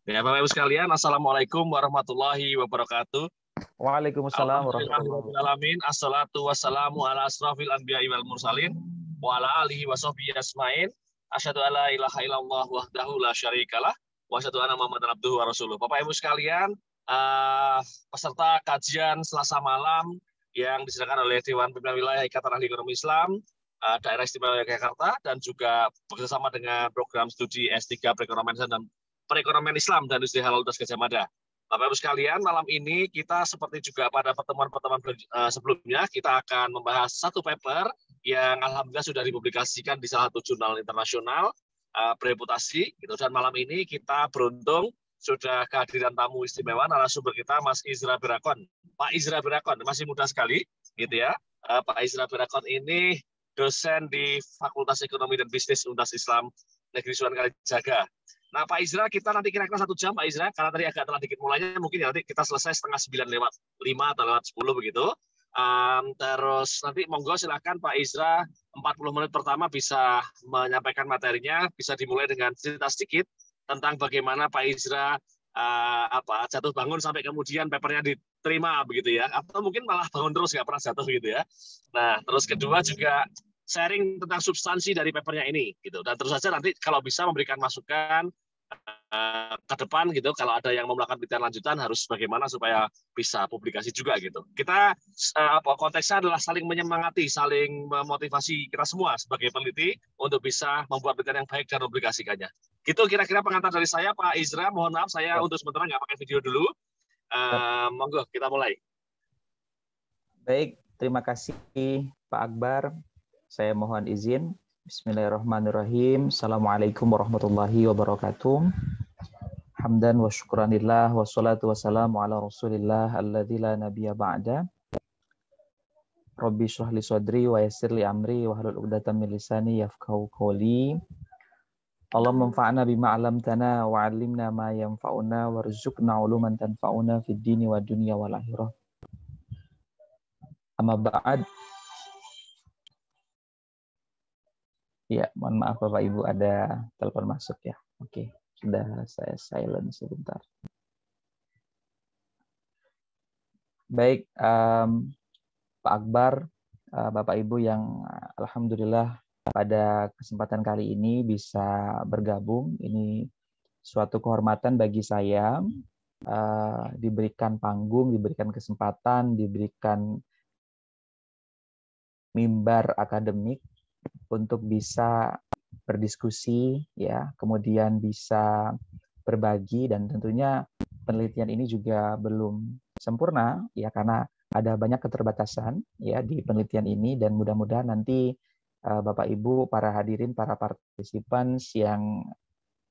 Ya, Bapak Ibu sekalian, Assalamualaikum warahmatullahi wabarakatuh. Waalaikumsalam warahmatullahi wabarakatuh. Alhamdulillahirrahmanirrahim. Assalatu wassalamu ala asrafil anbiya'i wal mursalin wa ala alihi wa sahbihi asma'in. Asyhadu alla ilaha illallah wahdahu la syarikalah wa asyhadu anna Muhammadan abduhu wa rasuluh. Bapak Ibu sekalian, peserta kajian Selasa malam yang disediakan oleh Dewan Pimpinan Wilayah Ikatan Ahli Ekonomi Islam Daerah Istimewa Yogyakarta dan juga bekerjasama dengan program studi S3 Perekonomian Islam dan Industri Halal Universitas Gadjah Mada. Bapak Ibu sekalian, malam ini kita seperti juga pada pertemuan-pertemuan sebelumnya, kita akan membahas satu paper yang alhamdulillah sudah dipublikasikan di salah satu jurnal internasional bereputasi. Gitu. Dan malam ini kita beruntung sudah kehadiran tamu istimewa, narasumber kita Mas Izra Berakon. Pak Izra Berakon, masih muda sekali, gitu ya. Pak Izra Berakon ini dosen di Fakultas Ekonomi dan Bisnis Universitas Islam Negeri Sunan Kalijaga. Nah, Pak Izra, kita nanti kira-kira 1 jam, Pak Izra, karena tadi agak telat dikit mulainya, mungkin ya nanti kita selesai setengah 9 lewat 5 atau lewat 10 begitu. Terus nanti monggo silakan Pak Izra, 40 menit pertama bisa menyampaikan materinya, bisa dimulai dengan cerita sedikit tentang bagaimana Pak Izra jatuh bangun sampai kemudian papernya diterima begitu ya, atau mungkin malah bangun terus nggak pernah jatuh gitu ya. Nah, terus kedua juga sharing tentang substansi dari papernya ini gitu, dan terus saja nanti kalau bisa memberikan masukan ke depan gitu, kalau ada yang mau melakukan penelitian lanjutan harus bagaimana supaya bisa publikasi juga gitu. Kita konteksnya adalah saling menyemangati, saling memotivasi kita semua sebagai peneliti untuk bisa membuat penelitian yang baik dan mempublikasikannya. Gitu kira-kira pengantar dari saya, Pak Izra. Mohon maaf saya untuk sementara nggak pakai video dulu. Monggo kita mulai. Baik, terima kasih Pak Akbar. Saya mohon izin. Bismillahirrahmanirrahim. Assalamualaikum warahmatullahi wabarakatuh. Hamdan wa syukranillah wa salatu wassalamu ala rasulillah alladzi la nabiyya ba'da. Rabbi shrah li sadri wa yassir li amri wa hlul 'uqdatam min lisani yafqahu qawli. Allahumma anfa'na bima 'allamtana wa 'allimna ma yanfa'una warzuqna 'uluman tanfa'una fid dini wad dunya wal akhirah. Amma ba'd. Ya, mohon maaf Bapak Ibu ada telepon masuk ya. Oke, sudah saya silent sebentar. Baik, Pak Akbar, Bapak Ibu yang alhamdulillah pada kesempatan kali ini bisa bergabung. Ini suatu kehormatan bagi saya, diberikan panggung, diberikan kesempatan, diberikan mimbar akademik untuk bisa berdiskusi ya, kemudian bisa berbagi, dan tentunya penelitian ini juga belum sempurna ya karena ada banyak keterbatasan ya di penelitian ini, dan mudah-mudahan nanti Bapak Ibu para hadirin, para partisipan yang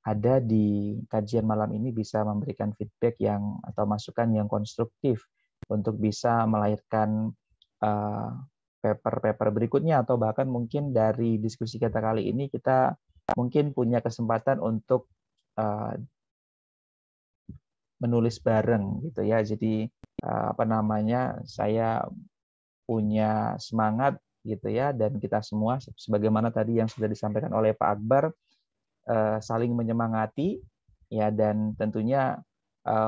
ada di kajian malam ini bisa memberikan feedback yang atau masukan yang konstruktif untuk bisa melahirkan paper-paper berikutnya, atau bahkan mungkin dari diskusi kita kali ini kita mungkin punya kesempatan untuk menulis bareng gitu ya. Jadi saya punya semangat gitu ya, dan kita semua sebagaimana tadi yang sudah disampaikan oleh Pak Akbar, saling menyemangati ya, dan tentunya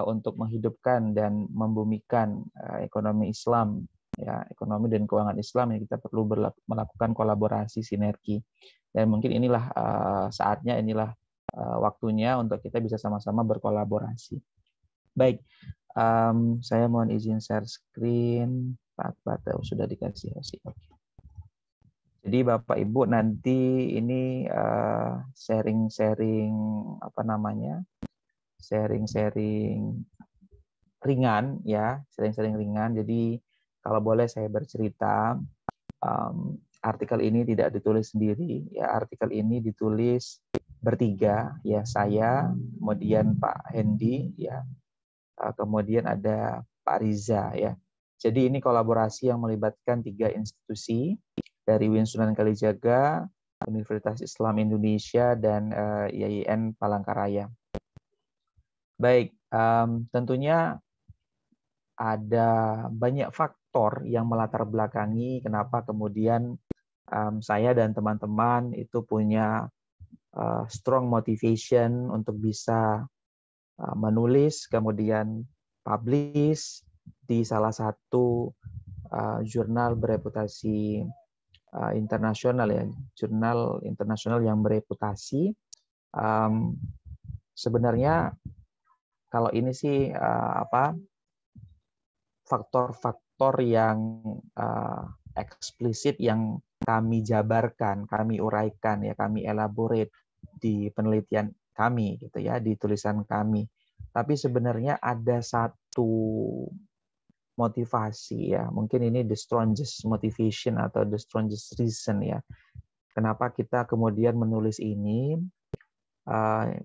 untuk menghidupkan dan membumikan ekonomi Islam ya, ekonomi dan keuangan Islam, yang kita perlu melakukan kolaborasi sinergi, dan mungkin inilah saatnya, inilah waktunya untuk kita bisa sama-sama berkolaborasi. Baik, saya mohon izin share screen. Pak Akbar sudah dikasih oke. Jadi Bapak Ibu nanti ini sharing ringan ya, sharing ringan. Jadi kalau boleh saya bercerita, artikel ini tidak ditulis sendiri ya, artikel ini ditulis bertiga ya, saya, kemudian Pak Hendy ya, kemudian ada Pak Riza ya. Jadi ini kolaborasi yang melibatkan 3 institusi dari UIN Sunan Kalijaga, Universitas Islam Indonesia, dan IAIN Palangkaraya. Baik, tentunya ada banyak faktor yang melatar belakangi kenapa kemudian saya dan teman-teman itu punya strong motivation untuk bisa menulis, kemudian publish di salah satu jurnal bereputasi internasional ya, jurnal internasional yang bereputasi. Sebenarnya kalau ini sih faktor-faktor yang eksplisit yang kami jabarkan, kami uraikan ya, kami elaborate di penelitian kami gitu ya, di tulisan kami. Tapi sebenarnya ada satu motivasi ya, mungkin ini the strongest motivation atau the strongest reason ya. Kenapa kita kemudian menulis ini?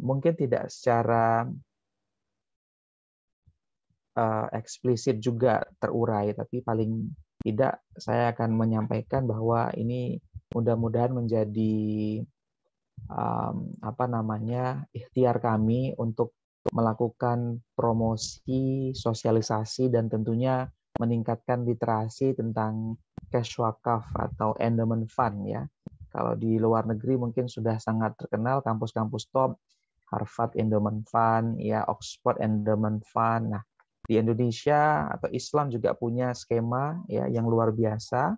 Mungkin tidak secara eksplisit juga terurai, tapi paling tidak saya akan menyampaikan bahwa ini mudah-mudahan menjadi ikhtiar kami untuk melakukan promosi, sosialisasi, dan tentunya meningkatkan literasi tentang cash wakaf atau endowment fund ya. Kalau di luar negeri mungkin sudah sangat terkenal kampus-kampus top, Harvard Endowment Fund, ya Oxford Endowment Fund. Nah, di Indonesia atau Islam juga punya skema ya yang luar biasa,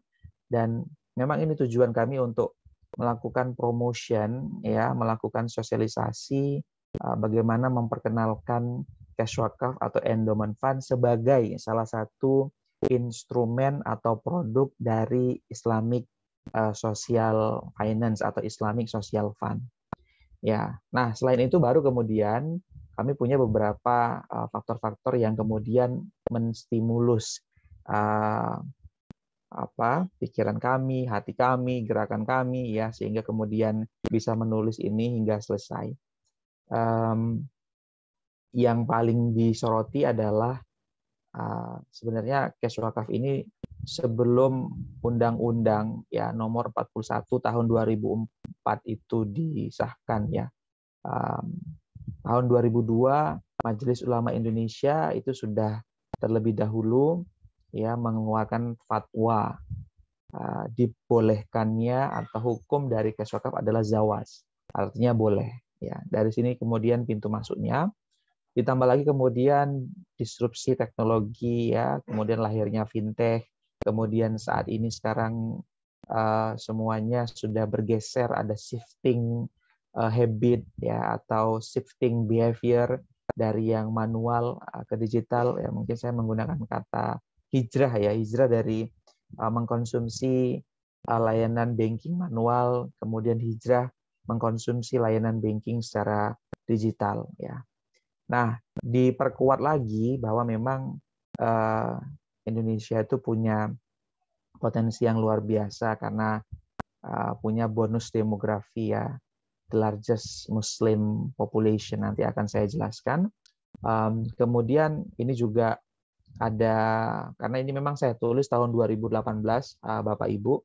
dan memang ini tujuan kami untuk melakukan promotion ya, melakukan sosialisasi bagaimana memperkenalkan cash wakaf atau endowment fund sebagai salah satu instrumen atau produk dari Islamic Social Finance atau Islamic Social Fund. Ya, nah selain itu baru kemudian kami punya beberapa faktor-faktor yang kemudian menstimulus pikiran kami, hati kami, gerakan kami ya, sehingga kemudian bisa menulis ini hingga selesai. Yang paling disoroti adalah sebenarnya cash wakaf ini sebelum Undang-Undang ya nomor 41 tahun 2004 itu disahkan ya. Tahun 2002 Majelis Ulama Indonesia itu sudah terlebih dahulu ya mengeluarkan fatwa dibolehkannya atau hukum dari cash wakaf adalah zawaz, artinya boleh ya. Dari sini kemudian pintu masuknya. Ditambah lagi kemudian disrupsi teknologi ya, kemudian lahirnya fintech, kemudian saat ini sekarang semuanya sudah bergeser, ada shifting habit ya atau shifting behavior dari yang manual ke digital ya. Mungkin saya menggunakan kata hijrah ya, hijrah dari mengkonsumsi layanan banking manual, kemudian hijrah mengkonsumsi layanan banking secara digital ya. Nah, diperkuat lagi bahwa memang Indonesia itu punya potensi yang luar biasa karena punya bonus demografi ya, the largest Muslim population, nanti akan saya jelaskan. Kemudian ini juga ada, karena ini memang saya tulis tahun 2018, Bapak Ibu,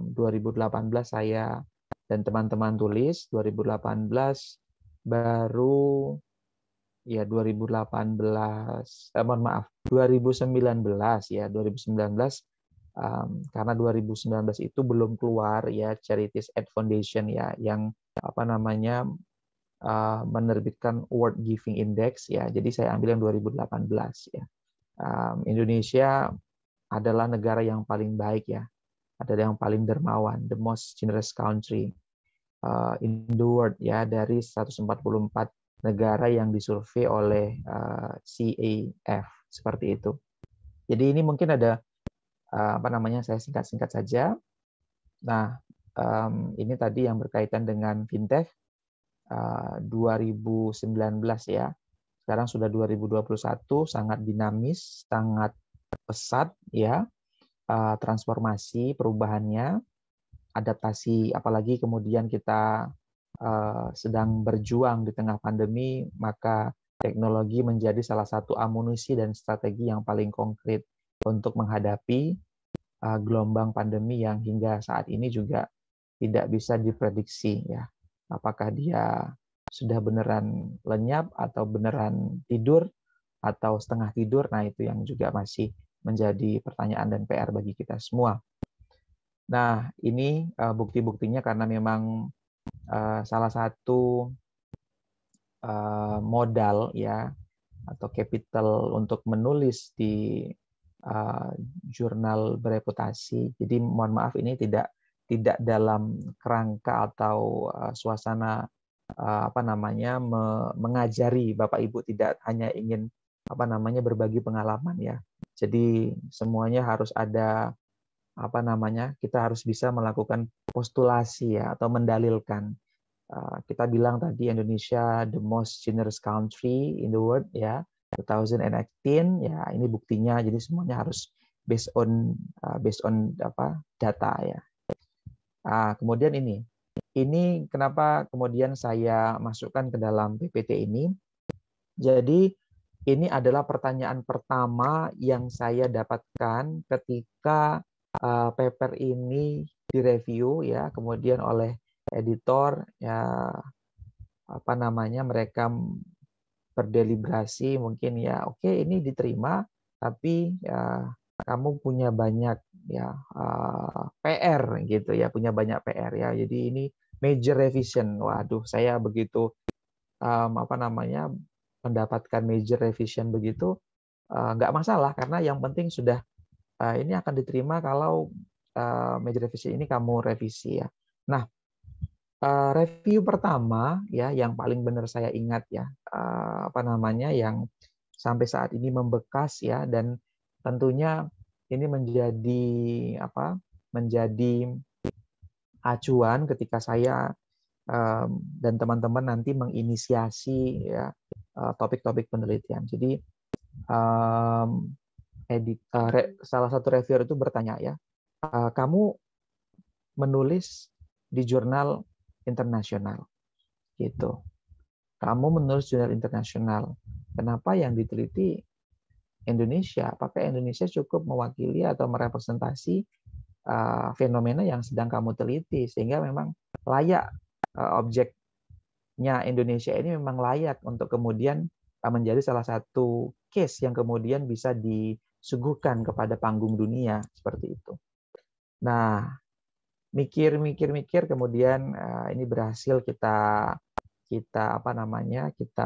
2018 saya dan teman-teman tulis, 2018 baru ya 2019 mohon maaf 2019 ya 2019 karena 2019 itu belum keluar ya Charities Aid Foundation ya yang menerbitkan World Giving Index ya, jadi saya ambil yang 2018 ya. Indonesia adalah negara yang paling baik ya, adalah yang paling dermawan, the most generous country in the world ya, dari 144 negara yang disurvei oleh CAF seperti itu. Jadi ini mungkin ada saya singkat-singkat saja. Nah, ini tadi yang berkaitan dengan fintech 2019 ya. Sekarang sudah 2021, sangat dinamis, sangat pesat ya transformasi perubahannya, adaptasi, apalagi kemudian kita sedang berjuang di tengah pandemi, maka teknologi menjadi salah satu amunisi dan strategi yang paling konkret untuk menghadapi gelombang pandemi yang hingga saat ini juga tidak bisa diprediksi ya. Apakah dia sudah beneran lenyap atau beneran tidur atau setengah tidur, nah itu yang juga masih menjadi pertanyaan dan PR bagi kita semua. Nah, ini bukti-buktinya karena memang salah satu modal ya atau capital untuk menulis di jurnal bereputasi. Jadi mohon maaf ini tidak dalam kerangka atau suasana mengajari Bapak Ibu, tidak hanya ingin berbagi pengalaman ya. Jadi semuanya harus ada kita harus bisa melakukan postulasi ya atau mendalilkan. Kita bilang tadi Indonesia the most generous country in the world ya 2018 ya, ini buktinya. Jadi semuanya harus based on data ya. Kemudian ini kenapa kemudian saya masukkan ke dalam PPT ini. Jadi ini adalah pertanyaan pertama yang saya dapatkan ketika paper ini direview ya, kemudian oleh editor ya, mereka berdeliberasi mungkin ya, oke, ini diterima, tapi ya kamu punya banyak ya PR gitu ya, punya banyak PR ya. Jadi ini major revision. Waduh, saya begitu mendapatkan major revision begitu, nggak masalah karena yang penting sudah ini akan diterima kalau major revision ini kamu revisi ya. Nah, review pertama ya yang paling benar saya ingat ya, yang sampai saat ini membekas ya, dan tentunya ini menjadi acuan ketika saya dan teman-teman nanti menginisiasi ya topik-topik penelitian. Jadi salah satu reviewer itu bertanya ya, kamu menulis di jurnal internasional gitu. Kamu menulis jurnal internasional. Kenapa yang diteliti Indonesia? Apakah Indonesia cukup mewakili atau merepresentasi fenomena yang sedang kamu teliti, sehingga memang layak objeknya Indonesia ini memang layak untuk kemudian menjadi salah satu case yang kemudian bisa disuguhkan kepada panggung dunia seperti itu. Nah, mikir kemudian ini berhasil kita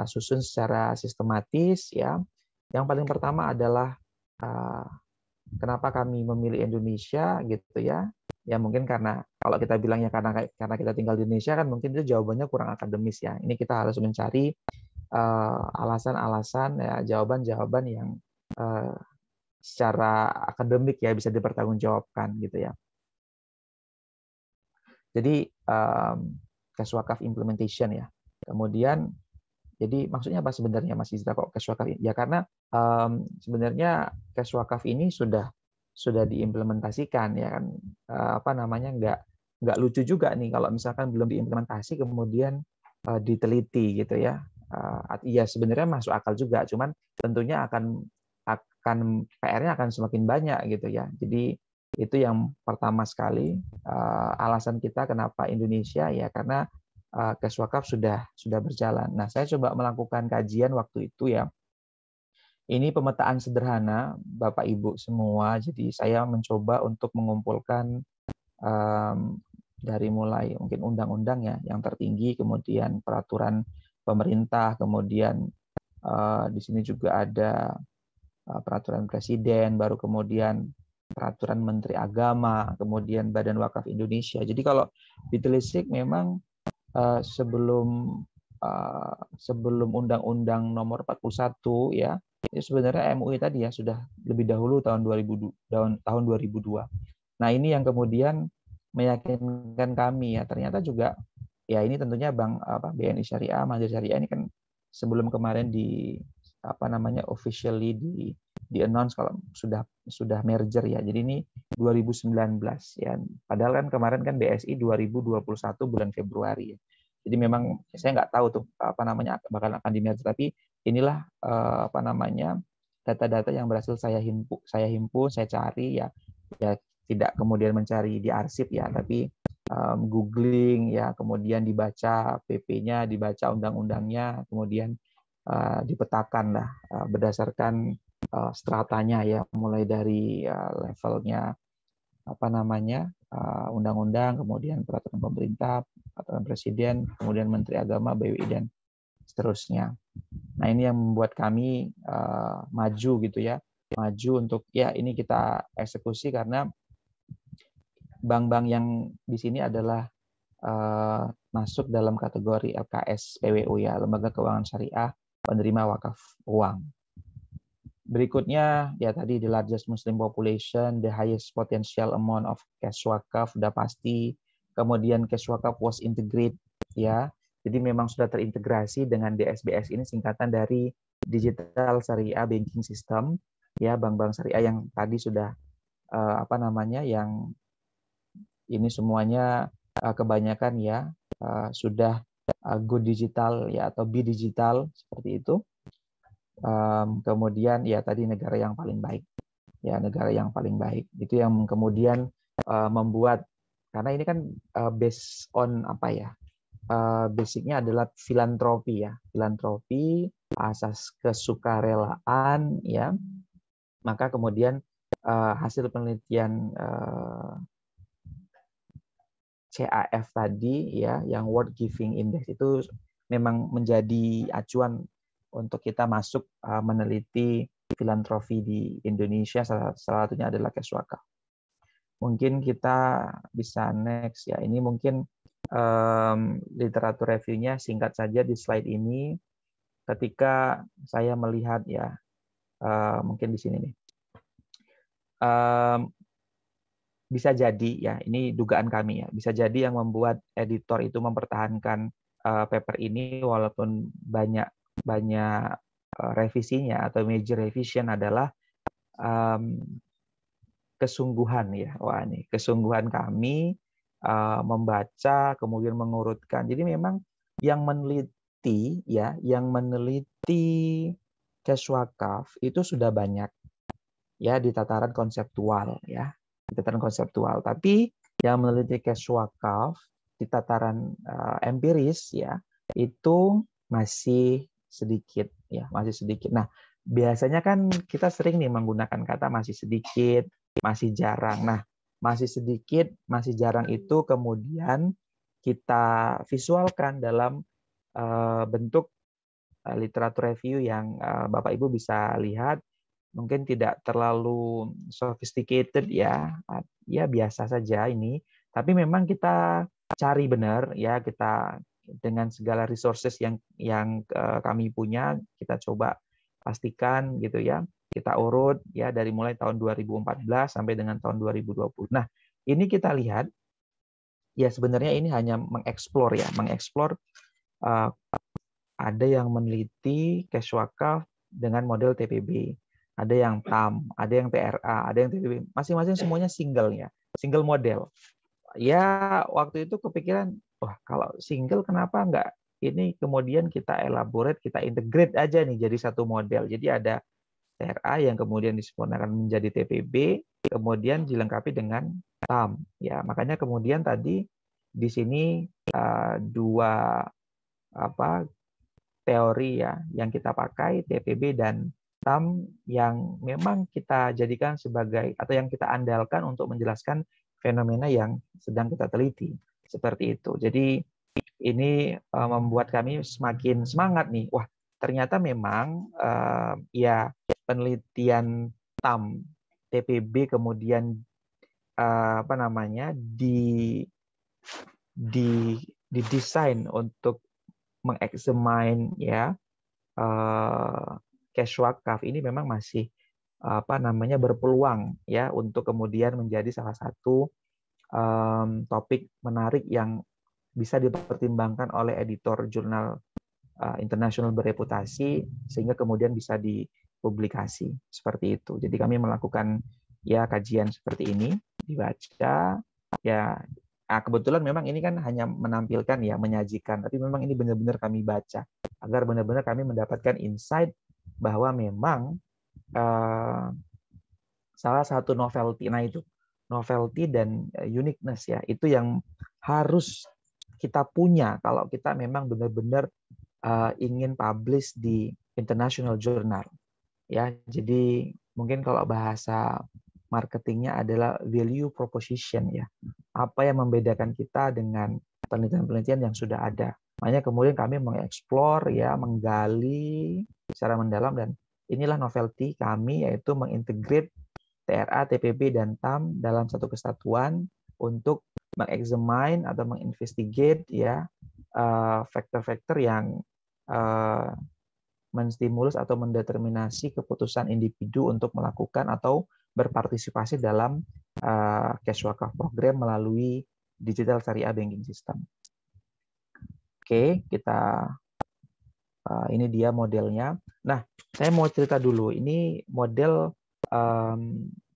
susun secara sistematis ya. Yang paling pertama adalah kenapa kami memilih Indonesia gitu ya. Ya mungkin karena kalau kita bilang ya karena kita tinggal di Indonesia kan mungkin itu jawabannya kurang akademis ya. Ini kita harus mencari alasan-alasan ya, jawaban-jawaban yang secara akademik ya bisa dipertanggungjawabkan gitu ya. Jadi cash wakaf implementation ya. Kemudian jadi maksudnya apa sebenarnya Mas Izra kok cash wakaf? Ya karena sebenarnya cash wakaf ini sudah diimplementasikan ya kan, nggak lucu juga nih kalau misalkan belum diimplementasi kemudian diteliti gitu ya. Ya sebenarnya masuk akal juga, cuman tentunya akan PR-nya akan semakin banyak gitu ya. Jadi itu yang pertama sekali alasan kita kenapa Indonesia ya, karena cash wakaf sudah berjalan. Nah, saya coba melakukan kajian waktu itu ya. Ini pemetaan sederhana Bapak Ibu semua. Jadi saya mencoba untuk mengumpulkan dari mulai mungkin undang-undang ya yang tertinggi, kemudian peraturan pemerintah, kemudian di sini juga ada peraturan presiden, baru kemudian peraturan Menteri Agama, kemudian Badan Wakaf Indonesia. Jadi kalau ditelisik memang sebelum Undang-Undang Nomor 41 ya, itu sebenarnya MUI tadi ya sudah lebih dahulu tahun 2002. Nah, ini yang kemudian meyakinkan kami ya, ternyata juga ya ini tentunya BNI Syariah, Mandiri Syariah ini kan sebelum kemarin officially di announce kalau sudah merger ya. Jadi ini 2019 ya. Padahal kan kemarin kan BSI 2021 bulan Februari ya. Jadi memang saya nggak tahu tuh bakal akan di merger, tapi inilah data-data yang berhasil saya himpun, saya cari ya tidak kemudian mencari di arsip ya, tapi googling ya, kemudian dibaca PP-nya, dibaca undang-undangnya, kemudian dipetakan lah berdasarkan stratanya ya, mulai dari levelnya undang-undang, kemudian peraturan pemerintah, peraturan presiden, kemudian Menteri Agama, BWI dan seterusnya. Nah, ini yang membuat kami maju gitu ya, maju untuk ya ini kita eksekusi karena bank-bank yang di sini adalah masuk dalam kategori LKS PWU ya, Lembaga Keuangan Syariah Penerima Wakaf Uang. Berikutnya ya tadi the largest Muslim population, the highest potential amount of cash wakaf sudah pasti. Kemudian cash wakaf was integrated ya. Jadi memang sudah terintegrasi dengan DSBS ini singkatan dari Digital Syariah Banking System ya, bank-bank syariah yang tadi sudah yang ini semuanya kebanyakan ya sudah go digital ya atau be digital seperti itu. Kemudian ya tadi negara yang paling baik ya, negara yang paling baik itu yang kemudian membuat, karena ini kan based on apa ya, basicnya adalah filantropi ya, filantropi asas kesukarelaan ya, maka kemudian hasil penelitian CAF tadi ya, yang World Giving Index itu memang menjadi acuan untuk kita masuk meneliti filantropi di Indonesia, salah satunya adalah cash wakaf. Mungkin kita bisa next ya, ini mungkin literatur reviewnya singkat saja di slide ini. Ketika saya melihat ya, mungkin di sini nih, bisa jadi ya, ini dugaan kami ya, bisa jadi yang membuat editor itu mempertahankan paper ini walaupun banyak revisinya atau major revision adalah kesungguhan ya. Wah, ini kesungguhan kami membaca kemudian mengurutkan. Jadi memang yang meneliti ya, yang meneliti cash wakaf itu sudah banyak ya di tataran konseptual ya, di tataran konseptual. Tapi yang meneliti cash wakaf di tataran empiris ya itu masih sedikit ya, masih sedikit. Nah, biasanya kan kita sering nih menggunakan kata masih sedikit, masih jarang. Nah, masih sedikit, masih jarang itu kemudian kita visualkan dalam bentuk literatur review yang Bapak Ibu bisa lihat. Mungkin tidak terlalu sophisticated ya, ya biasa saja ini. Tapi memang kita cari benar ya, kita dengan segala resources yang kami punya, kita coba pastikan gitu ya. Kita urut ya dari mulai tahun 2014 sampai dengan tahun 2020. Nah, ini kita lihat ya sebenarnya ini hanya mengeksplor ya, mengeksplor ada yang meneliti cash wakaf dengan model TPB. Ada yang TAM, ada yang TRA, ada yang TPB. Masing-masing semuanya single ya, single model. Ya waktu itu kepikiran, wah kalau single kenapa enggak ini kemudian kita elaborate, kita integrate aja nih jadi satu model. Jadi ada TRA yang kemudian disempurnakan menjadi TPB, kemudian dilengkapi dengan TAM. Ya makanya kemudian tadi di sini dua teori ya yang kita pakai, TPB dan TAM, yang memang kita jadikan sebagai atau yang kita andalkan untuk menjelaskan fenomena yang sedang kita teliti. Seperti itu. Jadi ini membuat kami semakin semangat nih. Wah, ternyata memang ya penelitian TAM, TPB kemudian didesain untuk mengeksamin ya cash wakaf ini memang masih berpeluang ya untuk kemudian menjadi salah satu topik menarik yang bisa dipertimbangkan oleh editor jurnal internasional bereputasi sehingga kemudian bisa dipublikasi seperti itu. Jadi kami melakukan ya kajian seperti ini, dibaca ya. Nah, kebetulan memang ini kan hanya menampilkan ya, menyajikan, tapi memang ini benar-benar kami baca agar benar-benar kami mendapatkan insight bahwa memang salah satu novelty, nah itu novelty dan uniqueness ya, itu yang harus kita punya kalau kita memang benar-benar ingin publish di international journal ya. Jadi mungkin kalau bahasa marketingnya adalah value proposition ya. Apa yang membedakan kita dengan penelitian-penelitian yang sudah ada. Makanya kemudian kami mengeksplor, ya, menggali secara mendalam, dan inilah novelty kami, yaitu mengintegrate TRA, TPB, dan TAM dalam satu kesatuan untuk mengexamine atau menginvestigate, ya, faktor-faktor yang menstimulus atau mendeterminasi keputusan individu untuk melakukan atau berpartisipasi dalam cash wakaf program melalui digital syariah banking system. Oke, ini dia modelnya. Nah, saya mau cerita dulu. Ini model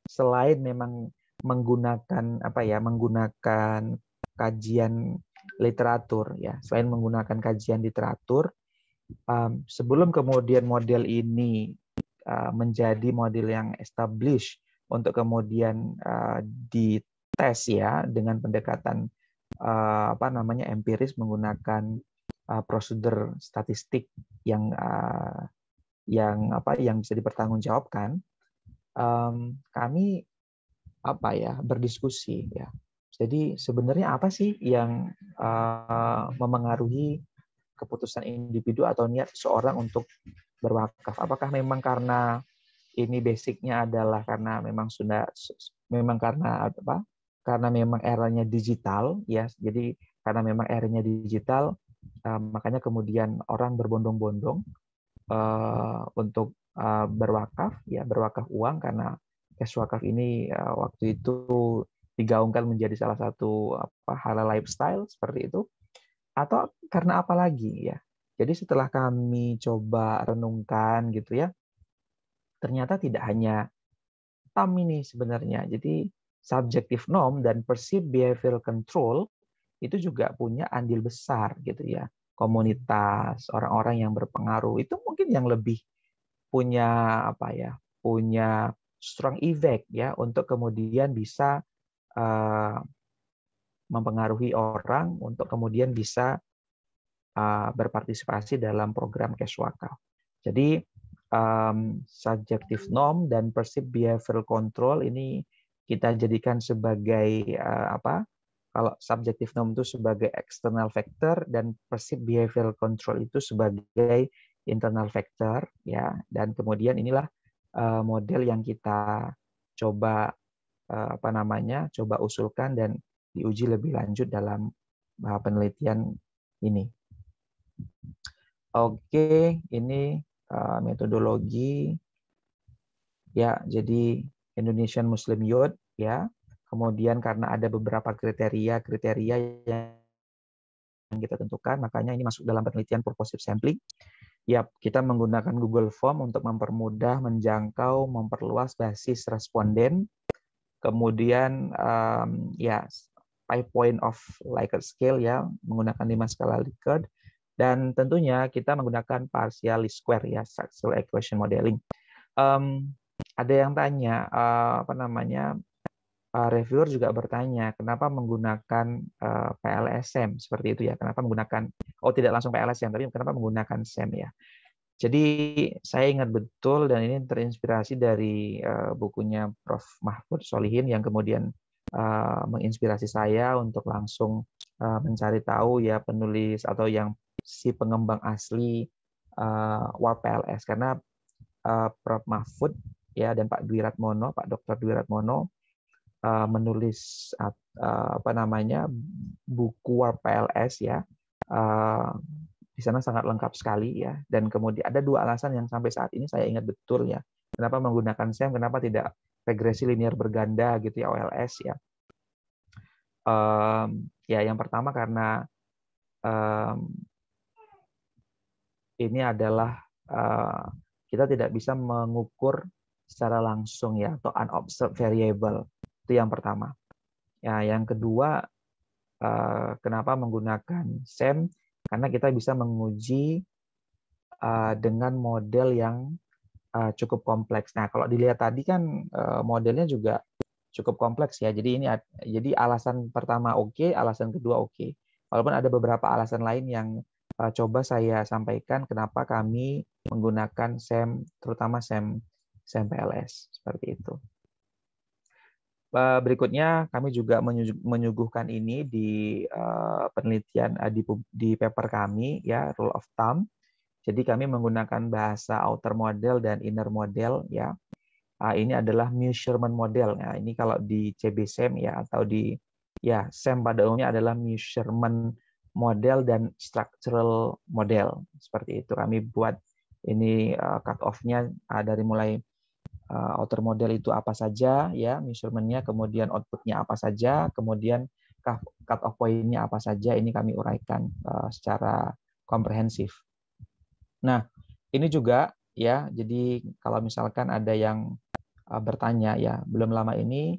selain memang menggunakan menggunakan kajian literatur, ya. Selain menggunakan kajian literatur, sebelum kemudian model ini menjadi model yang established untuk kemudian dites, ya, dengan pendekatan empiris menggunakan prosedur statistik yang bisa dipertanggungjawabkan, kami berdiskusi, ya. Jadi sebenarnya apa sih yang memengaruhi keputusan individu atau niat seorang untuk berwakaf? Apakah memang karena ini basicnya adalah karena memang karena memang eranya digital, ya. Jadi karena memang eranya digital, makanya kemudian orang berbondong-bondong untuk berwakaf, ya, berwakaf uang, karena cash wakaf ini waktu itu digaungkan menjadi salah satu halal lifestyle seperti itu, atau karena apa lagi, ya. Jadi setelah kami coba renungkan, gitu, ya, ternyata tidak hanya TAM ini sebenarnya. Jadi subjective norm dan perceived behavioral control itu juga punya andil besar, gitu, ya. Komunitas, orang-orang yang berpengaruh itu mungkin yang lebih punya punya strong effect, ya, untuk kemudian bisa mempengaruhi orang untuk kemudian bisa berpartisipasi dalam program cash wakaf. Jadi subjective norm dan perceived behavioral control ini kita jadikan sebagai kalau subjective norm itu sebagai external factor dan perceived behavioral control itu sebagai internal factor, ya. Dan kemudian inilah model yang kita coba coba usulkan dan diuji lebih lanjut dalam penelitian ini. Oke, ini metodologi, ya. Jadi Indonesian Muslim Youth, ya. Kemudian karena ada beberapa kriteria yang kita tentukan, makanya ini masuk dalam penelitian purposive sampling. Ya, kita menggunakan Google Form untuk mempermudah, menjangkau, memperluas basis responden. Kemudian ya, 5 point of Likert scale, ya, menggunakan 5 skala Likert. Dan tentunya kita menggunakan partial least square, ya, structural equation modeling. Ada yang tanya, reviewer juga bertanya, kenapa menggunakan PLSM seperti itu, ya? Kenapa menggunakan, tidak langsung PLSM, tapi kenapa menggunakan SEM, ya? Jadi saya ingat betul, dan ini terinspirasi dari bukunya Prof. Mahfud Solihin yang kemudian menginspirasi saya untuk langsung mencari tahu, ya, penulis atau yang si pengembang asli WPLS, karena Prof. Mahfud, ya, dan Pak Dr. Dwi Ratmono menulis buku WPLS, ya. Di sana sangat lengkap sekali, ya. Dan kemudian ada 2 alasan yang sampai saat ini saya ingat betul, ya. Kenapa menggunakan SEM, kenapa tidak regresi linear berganda, gitu, ya, OLS, ya. Ya, yang pertama karena ini adalah kita tidak bisa mengukur secara langsung, ya, atau unobserved variable. Itu yang pertama. Ya, yang kedua, kenapa menggunakan SEM? Karena kita bisa menguji dengan model yang cukup kompleks. Nah, kalau dilihat tadi kan modelnya juga cukup kompleks, ya. Jadi alasan pertama oke, alasan kedua oke. Walaupun ada beberapa alasan lain yang coba saya sampaikan kenapa kami menggunakan SEM, terutama SEM PLS seperti itu. Berikutnya kami juga menyuguhkan ini di penelitian di paper kami ya, rule of thumb. Jadi kami menggunakan bahasa outer model dan inner model ya. Ini adalah measurement model. Nah, ini kalau di CBSEM ya atau di ya SEM pada umumnya adalah measurement model dan structural model. Seperti itu kami buat ini cut off-nya dari mulai outer model itu apa saja ya, measurement-nya, kemudian output-nya apa saja, kemudian cut off point-nya apa saja, ini kami uraikan secara komprehensif. Nah, ini juga ya, jadi kalau misalkan ada yang bertanya ya, belum lama ini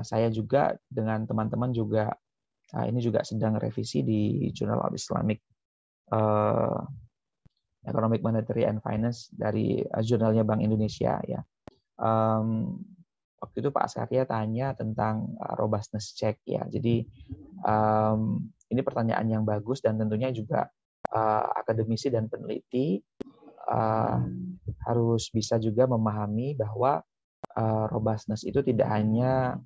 saya juga dengan teman-teman juga ini juga sedang revisi di Journal of Islamic Economic Monetary and Finance dari jurnalnya Bank Indonesia ya. Waktu itu Pak Askarya tanya tentang robustness check ya. Jadi ini pertanyaan yang bagus dan tentunya juga akademisi dan peneliti harus bisa juga memahami bahwa robustness itu tidak hanya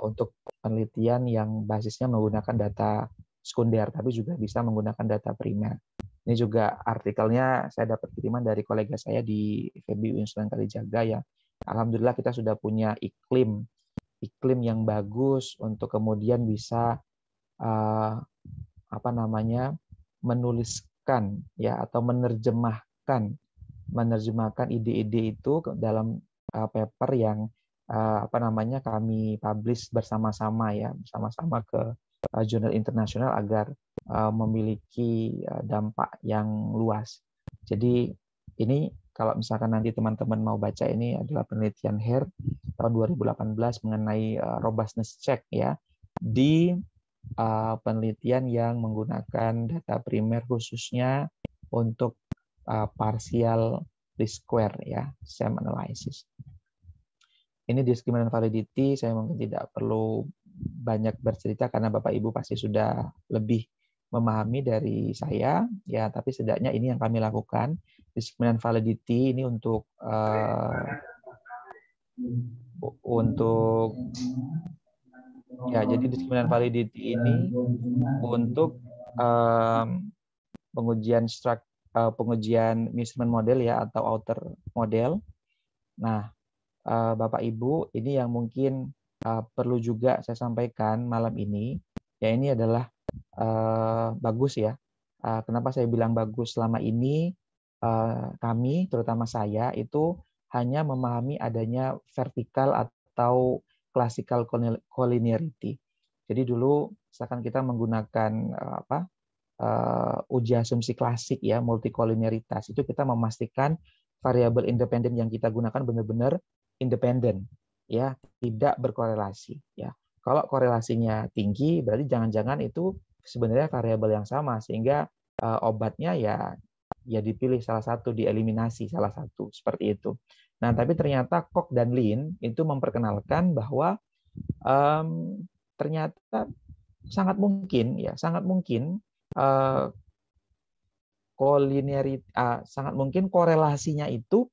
untuk penelitian yang basisnya menggunakan data sekunder, tapi juga bisa menggunakan data primer. Ini juga artikelnya saya dapat kiriman dari kolega saya di FEB Sunan Kalijaga ya. Alhamdulillah kita sudah punya iklim yang bagus untuk kemudian bisa menuliskan ya atau menerjemahkan ide-ide itu dalam paper yang kami publish bersama-sama ya, bersama-sama ke jurnal internasional agar memiliki dampak yang luas. Jadi ini kalau misalkan nanti teman-teman mau baca, ini adalah penelitian Hare tahun 2018 mengenai robustness check ya di penelitian yang menggunakan data primer khususnya untuk partial least square ya, SEM analysis. Ini discriminant validity, saya mungkin tidak perlu banyak bercerita karena Bapak Ibu pasti sudah lebih memahami dari saya ya, tapi setidaknya ini yang kami lakukan. Discriminant validity ini untuk ya, jadi discriminant validity ini untuk pengujian measurement model ya atau outer model. Nah, Bapak Ibu, ini yang mungkin perlu juga saya sampaikan malam ini, ya ini adalah bagus ya. Kenapa saya bilang bagus? Selama ini kami, terutama saya, itu hanya memahami adanya vertikal atau classical collinearity. Jadi dulu misalkan kita menggunakan uji asumsi klasik ya, multikoliniaritas, itu kita memastikan variabel independen yang kita gunakan benar-benar independen ya, tidak berkorelasi ya. Kalau korelasinya tinggi berarti jangan-jangan itu sebenarnya variabel yang sama sehingga obatnya ya dipilih salah satu, dieliminasi salah satu, seperti itu. Nah, tapi ternyata Koch dan Lin itu memperkenalkan bahwa ternyata sangat mungkin sangat mungkin korelasinya itu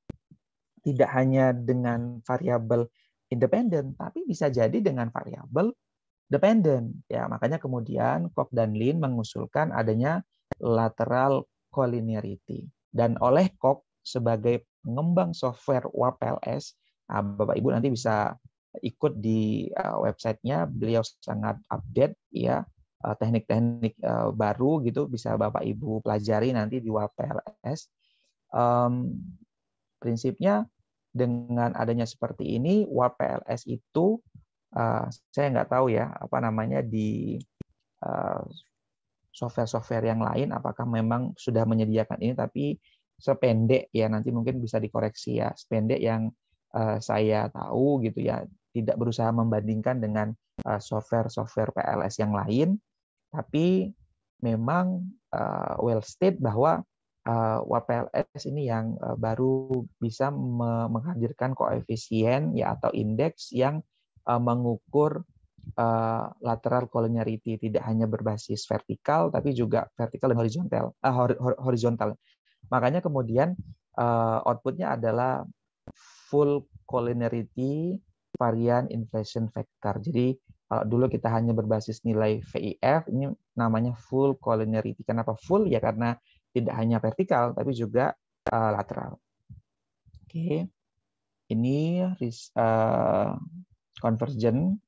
tidak hanya dengan variabel independen, tapi bisa jadi dengan variabel dependen. Ya, makanya kemudian Koch dan Lin mengusulkan adanya lateral collinearity. Dan oleh Koch sebagai pengembang software WAPLS, Bapak Ibu nanti bisa ikut di websitenya, beliau sangat update ya, teknik-teknik baru gitu bisa Bapak Ibu pelajari nanti di WAPLS. Prinsipnya dengan adanya seperti ini, WAPLS itu saya nggak tahu ya di software-software yang lain apakah memang sudah menyediakan ini, tapi sependek ya nanti mungkin bisa dikoreksi ya, sependek yang saya tahu gitu ya, tidak berusaha membandingkan dengan software-software PLS yang lain, tapi memang well state bahwa WAPLS ini yang baru bisa menghadirkan koefisien ya atau indeks yang mengukur lateral collinearity, tidak hanya berbasis vertikal tapi juga vertikal dan horizontal. Makanya kemudian outputnya adalah full collinearity varian inflation factor. Jadi kalau dulu kita hanya berbasis nilai VIF, ini namanya full collinearity. Kenapa full? Ya karena tidak hanya vertikal, tapi juga lateral. Oke, ini convergent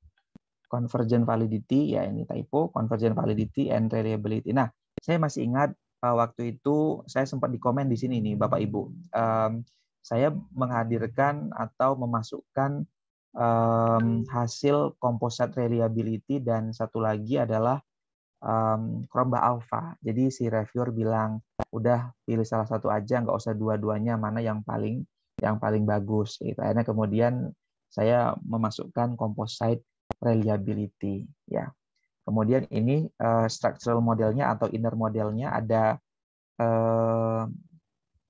validity, ya ini typo, convergent validity and reliability. Nah, saya masih ingat waktu itu saya sempat di komen di sini nih, Bapak Ibu. Saya menghadirkan atau memasukkan hasil composite reliability dan satu lagi adalah Cromba Alpha. Jadi si reviewer bilang, udah pilih salah satu aja, nggak usah dua-duanya, mana yang paling bagus. Gitu. Akhirnya kemudian saya memasukkan composite reliability. Ya. Kemudian ini structural modelnya atau inner modelnya ada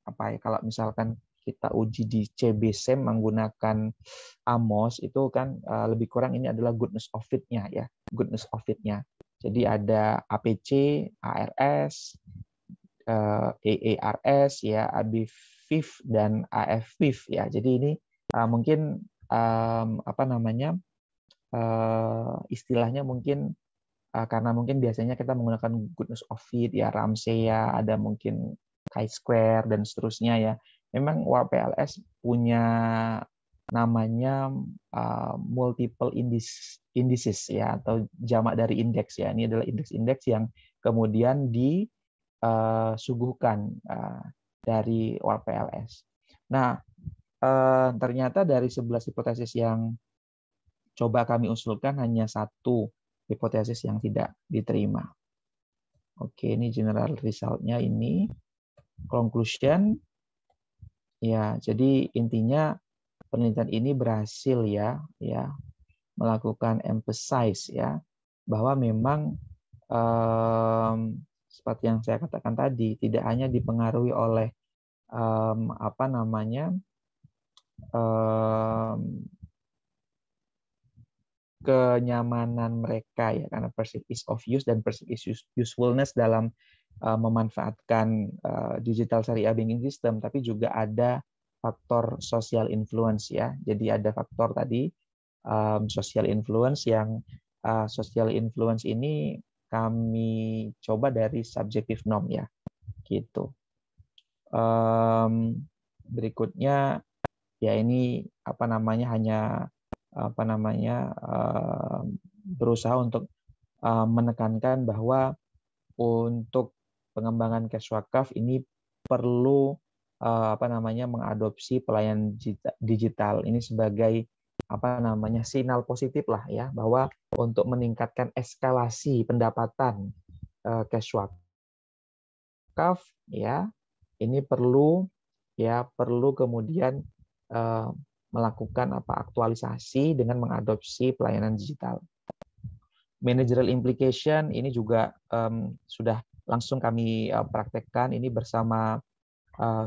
apa ya? Kalau misalkan kita uji di CBSEM menggunakan AMOS itu kan lebih kurang ini adalah goodness of fit-nya ya, goodness of fit-nya. Jadi ada APC, ARS, EARS ya, ABFIF dan AFFIF ya. Jadi ini mungkin apa namanya istilahnya mungkin karena mungkin biasanya kita menggunakan goodness of fit ya, Ramsey ya, ada mungkin chi-square dan seterusnya ya. Memang WPLS punya namanya multiple indices ya, atau jamak dari indeks ya. Ini adalah indeks-indeks yang kemudian disuguhkan dari WPLS. Nah, ternyata dari 11 hipotesis yang coba kami usulkan hanya satu hipotesis yang tidak diterima. Oke, ini general result-nya ini. Conclusion, ya, jadi intinya penelitian ini berhasil ya melakukan emphasize ya bahwa memang seperti yang saya katakan tadi tidak hanya dipengaruhi oleh apa namanya kenyamanan mereka ya, karena perceived ease of use dan perceived usefulness dalam memanfaatkan digital syariah banking system, tapi juga ada faktor social influence ya. Jadi ada faktor tadi social influence yang social influence ini kami coba dari subjective norm ya, gitu. Berikutnya ya ini apa namanya hanya berusaha untuk menekankan bahwa untuk pengembangan cash wakaf ini perlu mengadopsi pelayanan digital ini sebagai sinyal positif lah ya, bahwa untuk meningkatkan eskalasi pendapatan cash wakaf ya ini perlu kemudian melakukan aktualisasi dengan mengadopsi pelayanan digital. Managerial implication ini juga sudah langsung kami praktekkan ini bersama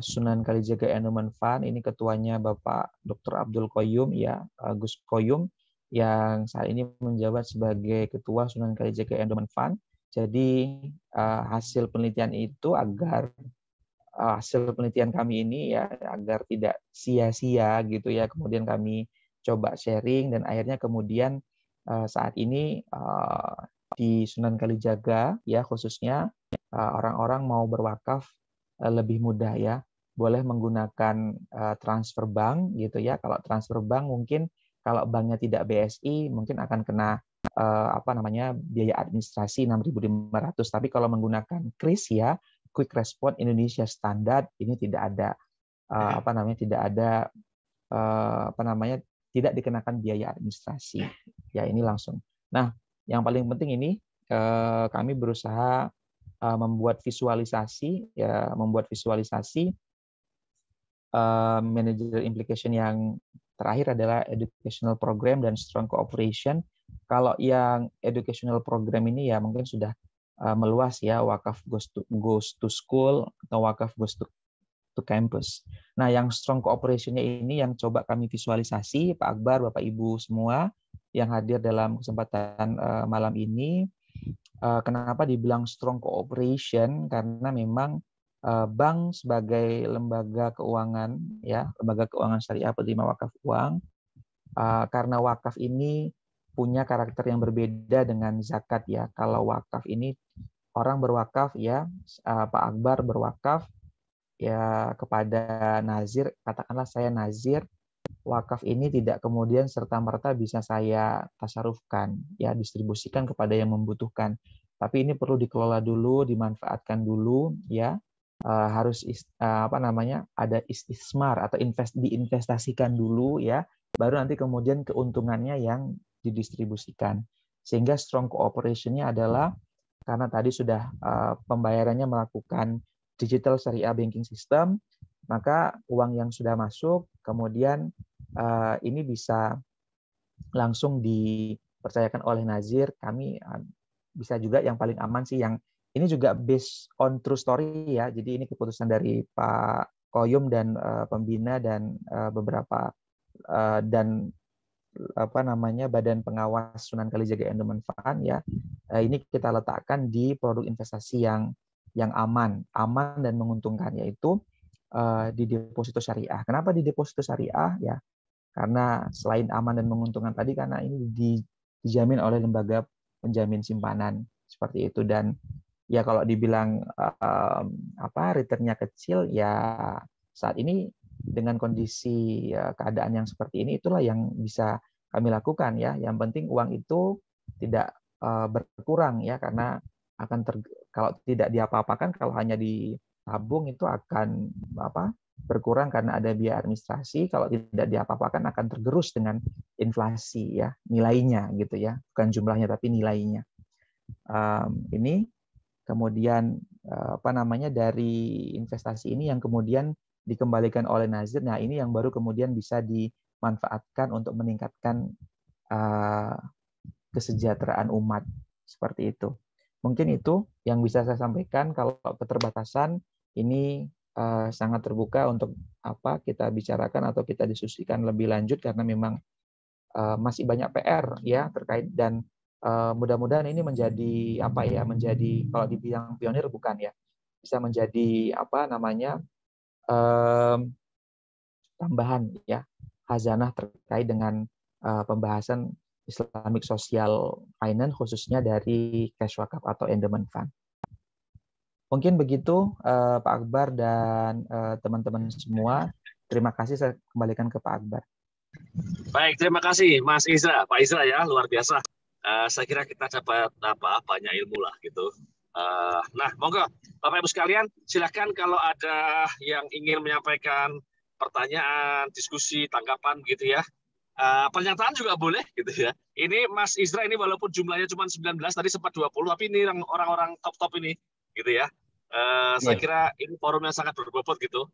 Sunan Kalijaga Endowment Fund. Ini ketuanya Bapak Dr. Abdul Qoyum ya, Gus Qoyum yang saat ini menjabat sebagai ketua Sunan Kalijaga Endowment Fund. Jadi hasil penelitian itu hasil penelitian kami ini ya agar tidak sia-sia gitu ya, kemudian kami coba sharing dan akhirnya kemudian saat ini di Sunan Kalijaga ya khususnya orang-orang mau berwakaf lebih mudah ya, boleh menggunakan transfer bank gitu ya. Kalau transfer bank mungkin kalau banknya tidak BSI mungkin akan kena biaya administrasi 6.500, tapi kalau menggunakan KRIS ya, Quick Response Indonesia Standard, ini tidak ada tidak dikenakan biaya administrasi. Ya ini langsung. Nah, yang paling penting ini kami berusaha membuat visualisasi managerial implication. Yang terakhir adalah educational program dan strong cooperation. Kalau yang educational program ini ya mungkin sudah meluas ya, wakaf goes to school atau wakaf goes to campus. Nah, yang strong cooperation-nya ini yang coba kami visualisasi, Pak Akbar, Bapak Ibu semua yang hadir dalam kesempatan malam ini. Kenapa dibilang strong cooperation? Karena memang bank sebagai lembaga keuangan ya, lembaga keuangan syariah penerima wakaf uang karena wakaf ini punya karakter yang berbeda dengan zakat ya. Kalau wakaf ini orang berwakaf ya, Pak Akbar berwakaf ya kepada nazir, katakanlah saya nazir, wakaf ini tidak kemudian serta-merta bisa saya tasarufkan, ya distribusikan kepada yang membutuhkan. Tapi ini perlu dikelola dulu, dimanfaatkan dulu, ya harus ada istismar atau diinvestasikan dulu, ya baru nanti kemudian keuntungannya yang didistribusikan. Sehingga strong cooperation-nya adalah karena tadi sudah pembayarannya melakukan digital syariah banking system, maka uang yang sudah masuk kemudian ini bisa langsung dipercayakan oleh nazir. Kami bisa juga yang paling aman sih yang ini juga based on true story ya. Jadi ini keputusan dari Pak Koyum dan pembina dan beberapa dan Badan Pengawas Sunan Kalijaga Endowment Fund ya. Ini kita letakkan di produk investasi yang aman dan menguntungkan, yaitu di deposito syariah. Kenapa di deposito syariah ya? Karena selain aman dan menguntungkan tadi, karena ini dijamin oleh lembaga penjamin simpanan seperti itu. Dan ya kalau dibilang returnnya kecil ya saat ini dengan kondisi keadaan yang seperti ini, itulah yang bisa kami lakukan ya. Yang penting uang itu tidak berkurang ya, karena kalau tidak diapa-apakan, kalau hanya ditabung itu akan berkurang karena ada biaya administrasi. Kalau tidak diapa-apakan akan tergerus dengan inflasi ya, nilainya gitu ya, bukan jumlahnya tapi nilainya. Ini kemudian dari investasi ini yang kemudian dikembalikan oleh nazir. Nah, ini yang baru kemudian bisa dimanfaatkan untuk meningkatkan kesejahteraan umat seperti itu. Mungkin itu yang bisa saya sampaikan. Kalau keterbatasan ini sangat terbuka untuk kita bicarakan atau kita diskusikan lebih lanjut, karena memang masih banyak PR ya terkait, dan mudah-mudahan ini menjadi menjadi, kalau dibilang pionir bukan ya, bisa menjadi tambahan ya khazanah terkait dengan pembahasan Islamic Social Finance, khususnya dari cash wakaf atau endowment fund. Mungkin begitu Pak Akbar dan teman-teman semua. Terima kasih, saya kembalikan ke Pak Akbar. Baik, terima kasih Mas Izra, Pak Izra ya, luar biasa. Saya kira kita dapat banyak ilmu lah gitu. Nah, monggo Bapak Ibu sekalian, silakan kalau ada yang ingin menyampaikan pertanyaan, diskusi, tanggapan gitu ya. Pernyataan juga boleh gitu ya. Ini Mas Izra ini walaupun jumlahnya cuma 19, tadi sempat 20, tapi ini orang-orang top-top ini gitu ya. Saya kira ini forum yang sangat berbobot gitu.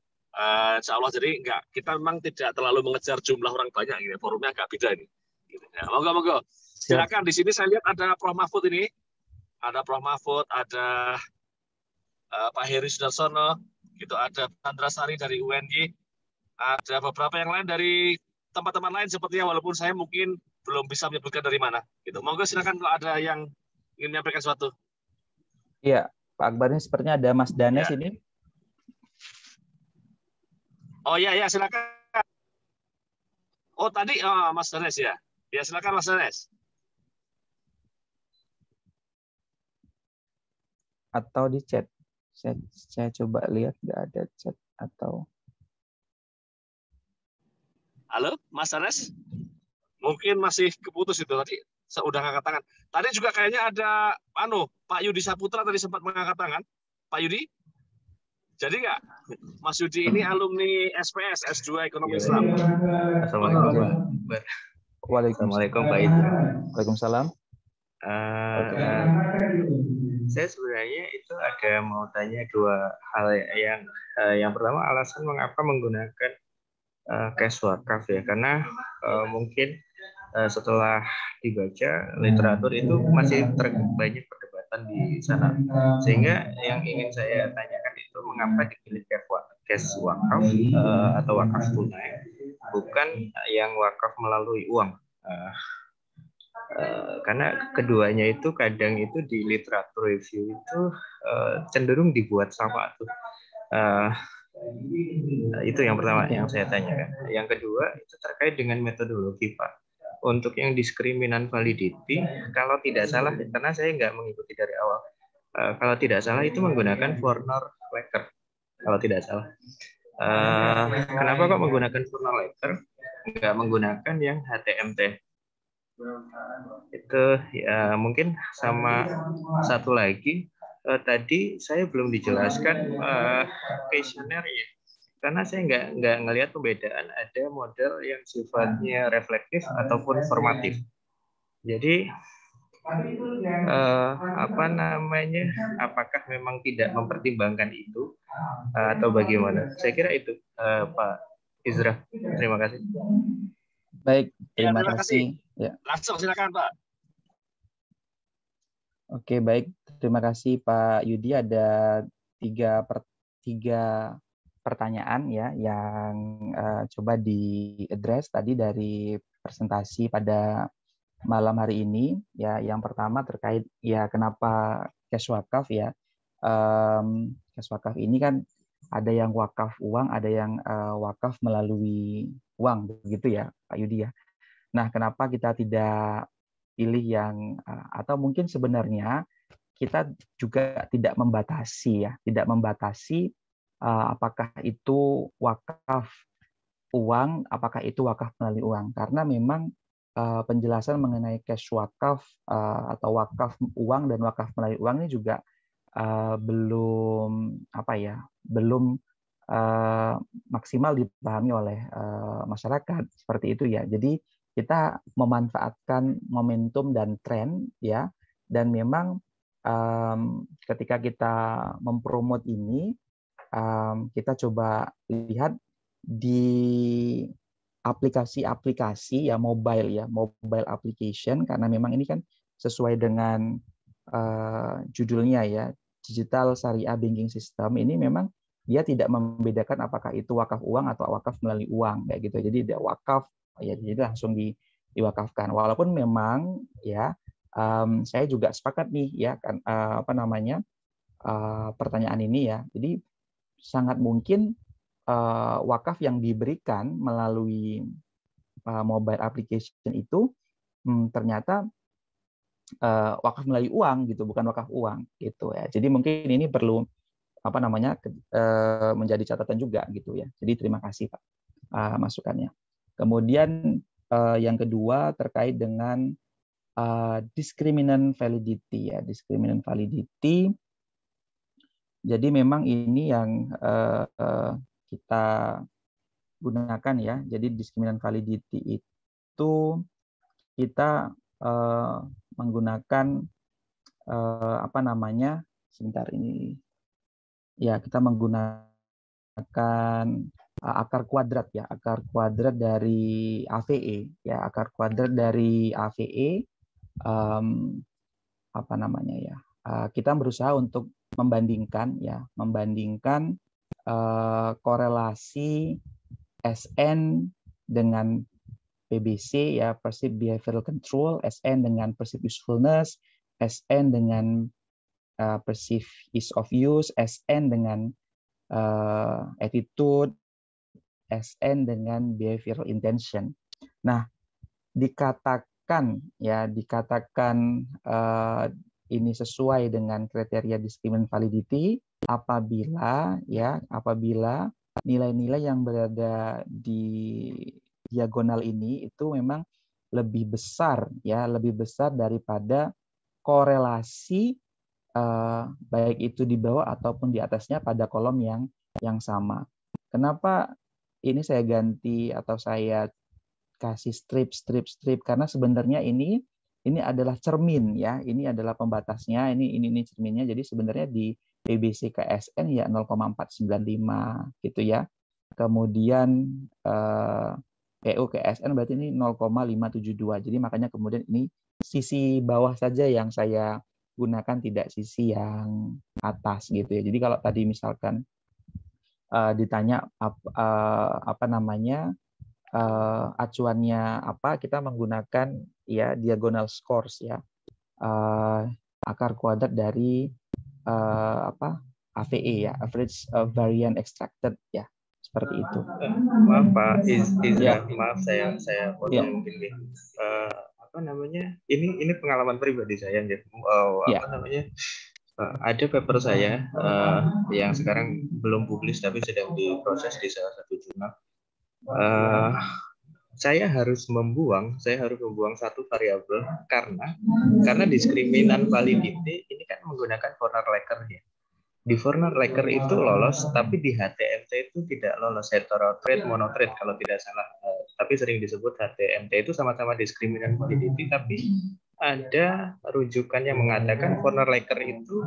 Insya Allah, jadi kita memang tidak terlalu mengejar jumlah orang banyak gitu. Forumnya agak beda ini. Gitu. Ya, monggo. Silakan. Di sini saya lihat ada Prof Mahfud ini. Ada Prof Mahfud, ada Pak Heri Sudarsono, gitu, ada Chandra Sari dari UNY, ada beberapa yang lain dari tempat-tempat lain sepertinya, walaupun saya mungkin belum bisa menyebutkan dari mana. Gitu. Monggo silakan kalau ada yang ingin menyampaikan sesuatu. Iya, Pak Akbar, ini sepertinya ada Mas Danes ya. Ini. Oh ya, silakan. Oh tadi Mas Danes ya. Ya silakan Mas Danes. Atau di chat. Saya coba lihat, nggak ada chat atau. Halo, Mas Danes? Mungkin masih keputus itu tadi. Saya udah ngangkat tangan. Tadi juga kayaknya ada Pak Yudi Saputra tadi sempat mengangkat tangan. Pak Yudi? Jadi nggak? Mas Yudi ini alumni SPS, S2 Ekonomi Islam. Assalamualaikum Pak. Waalaikumsalam Pak Idra. Waalaikumsalam. Saya sebenarnya itu ada mau tanya dua hal yang pertama, alasan mengapa menggunakan cash wakaf ya, karena mungkin setelah dibaca literatur itu masih banyak perdebatan di sana, sehingga yang ingin saya tanyakan itu mengapa dipilih cash wakaf atau wakaf tunai, bukan yang wakaf melalui uang. Karena keduanya itu kadang itu di literatur review itu cenderung dibuat sama tuh. Itu yang pertama yang saya tanyakan. Yang kedua itu terkait dengan metodologi, Pak. Untuk yang diskriminan validity, kalau tidak salah, karena saya nggak mengikuti dari awal, kalau tidak salah itu menggunakan Warner Lecker, kalau tidak salah. Kenapa kok menggunakan Warner Lecker, nggak menggunakan yang HTMT? Itu ya mungkin. Sama satu lagi, tadi saya belum dijelaskan questionnaire-nya, karena saya nggak ngelihat perbedaan ada model yang sifatnya reflektif ataupun formatif. Jadi apa namanya, apakah memang tidak mempertimbangkan itu atau bagaimana? Saya kira itu, Pak Izra. Terima kasih. Baik, Ya, terima terima kasih. kasih. Ya. Langsung silakan, Pak. Oke, baik. Terima kasih Pak Yudi. Ada tiga pertanyaan ya yang coba di-address tadi dari presentasi pada malam hari ini. Ya, yang pertama terkait ya kenapa cash wakaf ya. Cash wakaf ini kan ada yang wakaf uang, ada yang wakaf melalui uang, begitu ya Pak Yudi ya. Nah, kenapa kita tidak pilih yang atau mungkin sebenarnya kita juga tidak membatasi ya, tidak membatasi apakah itu wakaf uang, apakah itu wakaf melalui uang, karena memang penjelasan mengenai cash wakaf atau wakaf uang dan wakaf melalui uang ini juga belum apa ya, belum maksimal dipahami oleh masyarakat seperti itu ya. Jadi kita memanfaatkan momentum dan tren ya, dan memang ketika kita mempromot ini kita coba lihat di aplikasi-aplikasi ya, mobile application, karena memang ini kan sesuai dengan judulnya ya, Digital Syariah Banking System. Ini memang dia tidak membedakan apakah itu wakaf uang atau wakaf melalui uang kayak gitu. Jadi dia wakaf ya, jadi langsung diwakafkan. Walaupun memang ya saya juga sepakat nih ya kan apa namanya pertanyaan ini ya. Jadi sangat mungkin wakaf yang diberikan melalui mobile application itu ternyata wakaf melalui uang gitu, bukan wakaf uang gitu ya. Jadi mungkin ini perlu apa namanya menjadi catatan juga gitu ya. Jadi terima kasih Pak masukannya. Kemudian yang kedua terkait dengan discriminant validity ya, discriminant validity. Jadi memang ini yang kita gunakan ya. Jadi discriminant validity itu kita menggunakan apa namanya, sebentar ini ya, kita menggunakan akar kuadrat ya, akar kuadrat dari AVE ya, akar kuadrat dari AVE apa namanya ya, kita berusaha untuk membandingkan ya, membandingkan korelasi SN dengan PBC ya, Perceived Behavioral Control, SN dengan Perceived Usefulness, SN dengan Perceived Ease of Use, SN dengan Attitude, SN dengan Behavioral Intention. Nah, dikatakan ini sesuai dengan kriteria discriminant validity apabila nilai-nilai yang berada di diagonal ini itu memang lebih besar daripada korelasi baik itu di bawah ataupun di atasnya pada kolom yang sama. Kenapa ini saya ganti atau saya kasih strip karena sebenarnya ini adalah cermin ya, ini adalah pembatasnya, ini cerminnya. Jadi sebenarnya di PBC KSN ya 0,495 gitu ya. Kemudian PU KSN berarti ini 0,572. Jadi makanya kemudian ini sisi bawah saja yang saya gunakan, tidak sisi yang atas gitu ya. Jadi kalau tadi misalkan ditanya apa namanya acuannya apa, kita menggunakan ya diagonal scores ya, akar kuadrat dari AVE ya, average variant extracted ya, seperti itu. Maaf Pak Izra, Ya. maaf saya Ya. potong mungkin nih. Apa namanya? Ini pengalaman pribadi saya ya. Ya. Apa namanya? Ada paper saya yang sekarang belum publis tapi sedang diproses di salah satu jurnal. Saya harus membuang satu variabel karena diskriminan validity ini kan menggunakan Fortner Laker ya. Di Fortner Laker itu lolos, tapi di HTMT itu tidak lolos, heterothread, monothread kalau tidak salah. Tapi sering disebut HTMT itu sama-sama diskriminan validity, tapi ada rujukan yang mengatakan Fortner Laker itu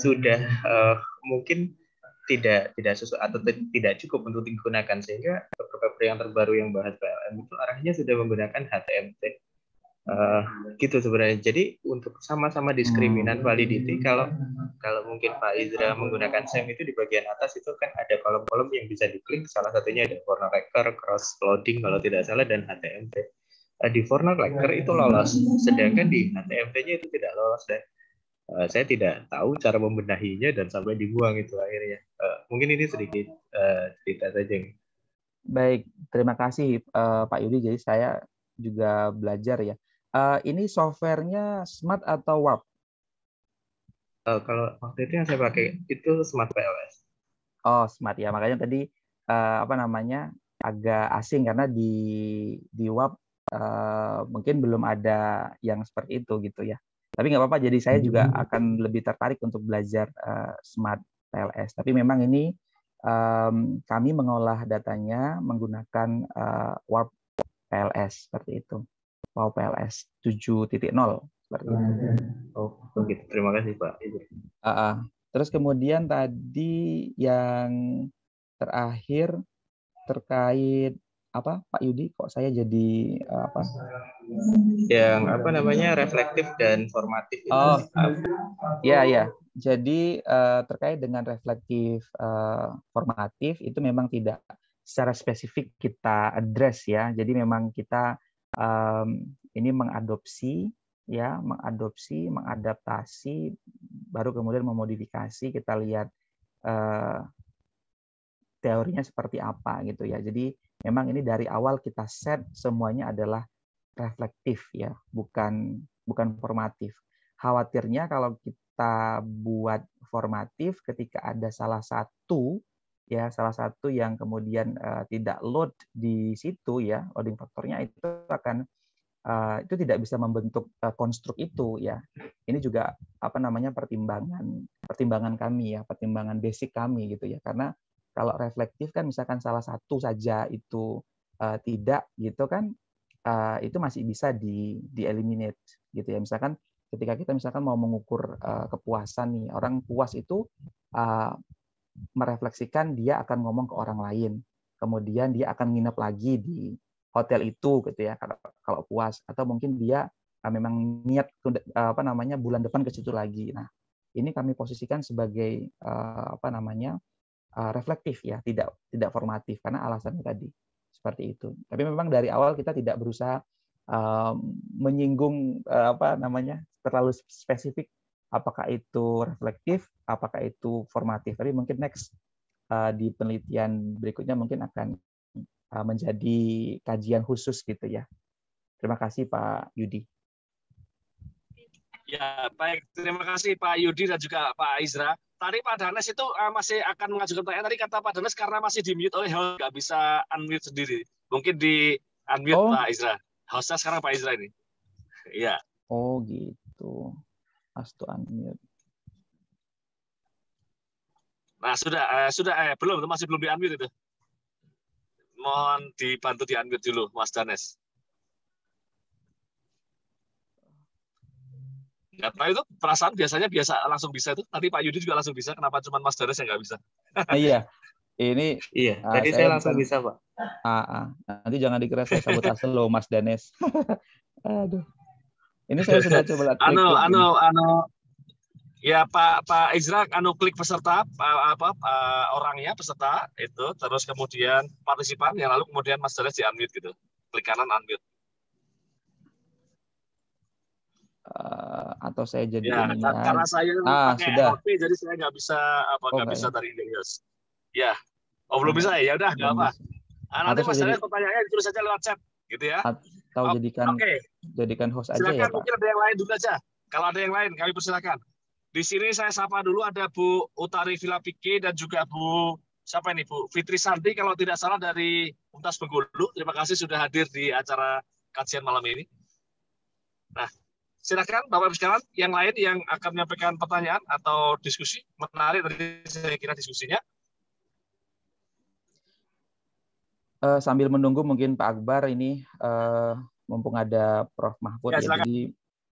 sudah mungkin tidak sesuai atau tidak cukup untuk digunakan, sehingga paper yang terbaru yang bahas PLM itu arahnya sudah menggunakan HTMT. Gitu sebenarnya. Jadi untuk sama-sama diskriminan validity, kalau mungkin Pak Izra menggunakan SEM itu di bagian atas itu kan ada kolom-kolom yang bisa diklik, salah satunya ada Fortner Laker, cross loading kalau tidak salah, dan HTMT. Di Fortner Laker itu lolos, sedangkan di HTMT-nya itu tidak lolos, dan saya tidak tahu cara membenahinya dan sampai dibuang itu akhirnya. Mungkin ini sedikit cerita saja. Baik, terima kasih Pak Yudi. Jadi saya juga belajar ya. Ini softwarenya Smart atau WAP? Kalau waktu itu yang saya pakai itu Smart PLS. Oh, Smart ya. Makanya tadi agak asing karena di WAP mungkin belum ada yang seperti itu gitu ya. Tapi nggak apa-apa. Jadi saya juga akan lebih tertarik untuk belajar Smart PLS. Tapi memang ini kami mengolah datanya menggunakan WAP PLS seperti itu. WAP PLS 7.0 seperti itu. Oh, begitu. Terima kasih Pak. Terus kemudian tadi yang terakhir terkait apa Pak Yudi, kok saya jadi apa? Yang apa namanya reflektif dan formatif itu. Oh, ya. Jadi terkait dengan reflektif formatif itu memang tidak secara spesifik kita address ya. Jadi memang kita ini mengadopsi, mengadaptasi, baru kemudian memodifikasi. Kita lihat teorinya seperti apa gitu ya. Jadi memang ini dari awal kita set semuanya adalah reflektif ya, bukan formatif. Khawatirnya kalau kita buat formatif ketika ada salah satu yang kemudian tidak load di situ ya, loading faktornya itu akan itu tidak bisa membentuk konstruk itu ya. Ini juga pertimbangan kami ya, pertimbangan basic kami gitu ya. Karena kalau reflektif kan misalkan salah satu saja itu tidak gitu kan, itu masih bisa di-eliminate gitu ya. Misalkan ketika kita mau mengukur kepuasan nih, orang puas itu merefleksikan dia akan ngomong ke orang lain, kemudian dia akan nginep lagi di hotel itu gitu ya kalau puas, atau mungkin dia memang niat bulan depan ke situ lagi. Nah, ini kami posisikan sebagai reflektif ya, tidak formatif karena alasannya tadi seperti itu. Tapi memang dari awal kita tidak berusaha menyinggung terlalu spesifik apakah itu reflektif, apakah itu formatif. Tapi mungkin next di penelitian berikutnya mungkin akan menjadi kajian khusus gitu ya. Terima kasih Pak Yudi. Ya, baik. Terima kasih Pak Yudi dan juga Pak Izra. Tadi Pak Danes itu masih akan mengajukan pertanyaan. Tadi kata Pak Danes karena masih di-mute oleh host, nggak bisa unmute sendiri. Mungkin di-unmute Pak Izra. Hostnya sekarang Pak Izra ini. Iya. Oh gitu. Has to unmute. Nah, belum, masih belum di-unmute itu. Mohon dibantu di-unmute dulu, Mas Danes. Nggak tahu itu perasaan biasanya langsung bisa itu. Tadi Pak Yudi juga langsung bisa. Kenapa cuma Mas Danes yang nggak bisa? Iya. Ini tadi saya langsung bisa, Pak. Nanti jangan dikira saya sabotase loh, Mas Danes. Aduh. Ini saya sudah coba klik. Ya Pak Izra, klik peserta, orangnya peserta itu, terus kemudian partisipan, yang lalu kemudian Mas Danes di unmute gitu, klik kanan unmute. atau saya Ya, jadiin ini karena saya pakai sudah. HP, jadi saya nggak bisa nggak Enggak bisa ya. tarik Ilyas. Ya, belum Enggak. bisa ya, udah nggak Belum apa. bisa. Nanti Atau saya Mas Daniel pertanyaannya ditulis saja lewat chat, gitu ya. atau Oke, jadikan host aja ya, silakan. Pak. Mungkin ada yang lain dulu aja. Kalau ada yang lain, kami persilakan. Di sini saya sapa dulu ada Bu Utari Vilapike dan juga Bu siapa ini Bu Fitri Santi kalau tidak salah dari Untas Bengkulu. Terima kasih sudah hadir di acara kajian malam ini. Nah, silakan Bapak Ibu sekalian yang lain yang akan menyampaikan pertanyaan atau diskusi. Menarik tadi saya kira diskusinya. Sambil menunggu mungkin Pak Akbar ini mumpung ada Prof. Mahfud ya, jadi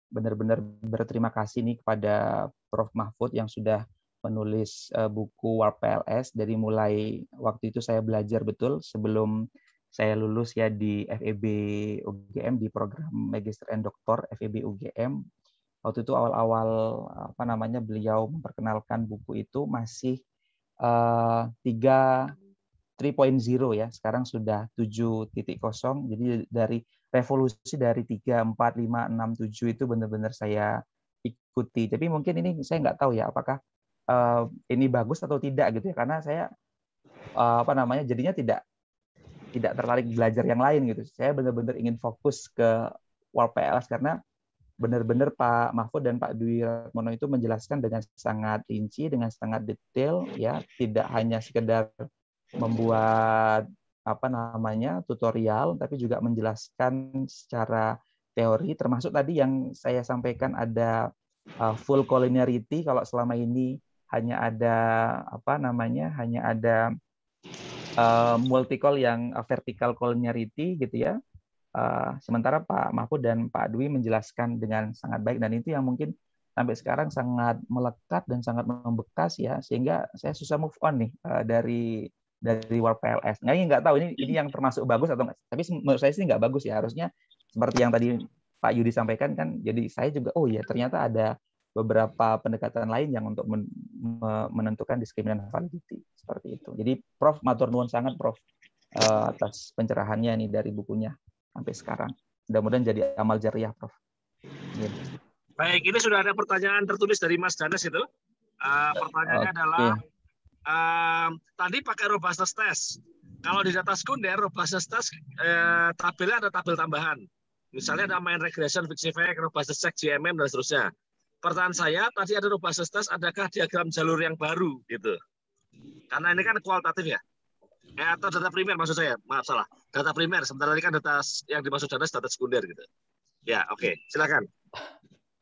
benar-benar berterima kasih nih kepada Prof. Mahfud yang sudah menulis buku Warp PLS dari mulai waktu itu saya belajar betul sebelum saya lulus ya di FEB UGM di program Magister and Doktor FEB UGM. Waktu itu awal-awal beliau memperkenalkan buku itu masih 3.0 ya, sekarang sudah 7.0. Jadi dari revolusi dari 3, 4, 5, 6, 7 itu benar-benar saya ikuti. Tapi mungkin ini saya nggak tahu ya apakah ini bagus atau tidak gitu ya, karena saya jadinya tidak tertarik belajar yang lain gitu. Saya benar-benar ingin fokus ke Warp PLS karena benar-benar Pak Mahfud dan Pak Dwi Ratmono itu menjelaskan dengan sangat rinci, dengan sangat detail ya, tidak hanya sekedar membuat tutorial, tapi juga menjelaskan secara teori, termasuk tadi yang saya sampaikan ada full collinearity. Kalau selama ini hanya ada multi-call yang vertical collinearity gitu ya. Sementara Pak Mahfud dan Pak Dwi menjelaskan dengan sangat baik, dan itu yang mungkin sampai sekarang sangat melekat dan sangat membekas ya, sehingga saya susah move on nih dari Warp PLS. Nggak tahu ini yang termasuk bagus atau nggak, tapi menurut saya sih nggak bagus ya. Harusnya seperti yang tadi Pak Yudi sampaikan kan, jadi saya juga ternyata ada beberapa pendekatan lain yang untuk menentukan diskriminan validity seperti itu. Jadi Prof matur nuwun sangat Prof atas pencerahannya nih dari bukunya sampai sekarang. Mudah-mudahan jadi amal jariah, Prof. Baik, ini sudah ada pertanyaan tertulis dari Mas Danes itu. Pertanyaannya adalah tadi pakai robustness test. Kalau di data sekunder, robustness test tabelnya ada tabel tambahan. Misalnya ada main regression, fixed effect, robustness check, GMM, dan seterusnya. Pertanyaan saya, tadi ada robustness test, adakah diagram jalur yang baru? Gitu. Karena ini kan kualitatif ya. Atau data primer maksud saya, maaf salah. Data primer, sementara ini kan data yang dimaksud data sekunder gitu. Ya, oke. Silakan.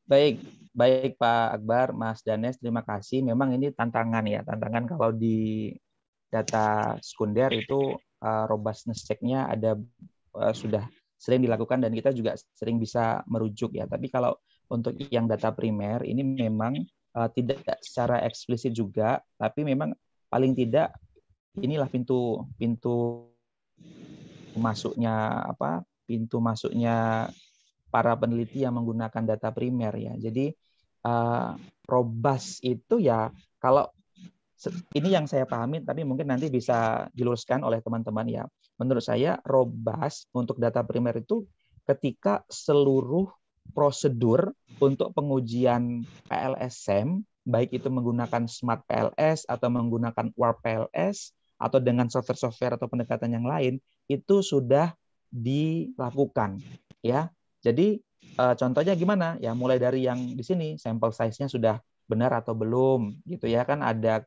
Baik Pak Akbar, Mas Danes, terima kasih. Memang ini tantangan kalau di data sekunder itu robustness check-nya ada sudah sering dilakukan dan kita juga sering bisa merujuk ya. Tapi kalau untuk yang data primer ini memang tidak secara eksplisit juga, tapi memang paling tidak inilah pintu masuknya para peneliti yang menggunakan data primer ya. Jadi robust itu ya, kalau ini yang saya pahami, tapi mungkin nanti bisa diluruskan oleh teman-teman ya. Menurut saya robust untuk data primer itu ketika seluruh prosedur untuk pengujian PLS-SEM, baik itu menggunakan Smart PLS atau menggunakan Warp PLS atau dengan software-software atau pendekatan yang lain, itu sudah dilakukan ya. Jadi contohnya gimana ya, mulai dari yang di sini sample size-nya sudah benar atau belum gitu ya, kan ada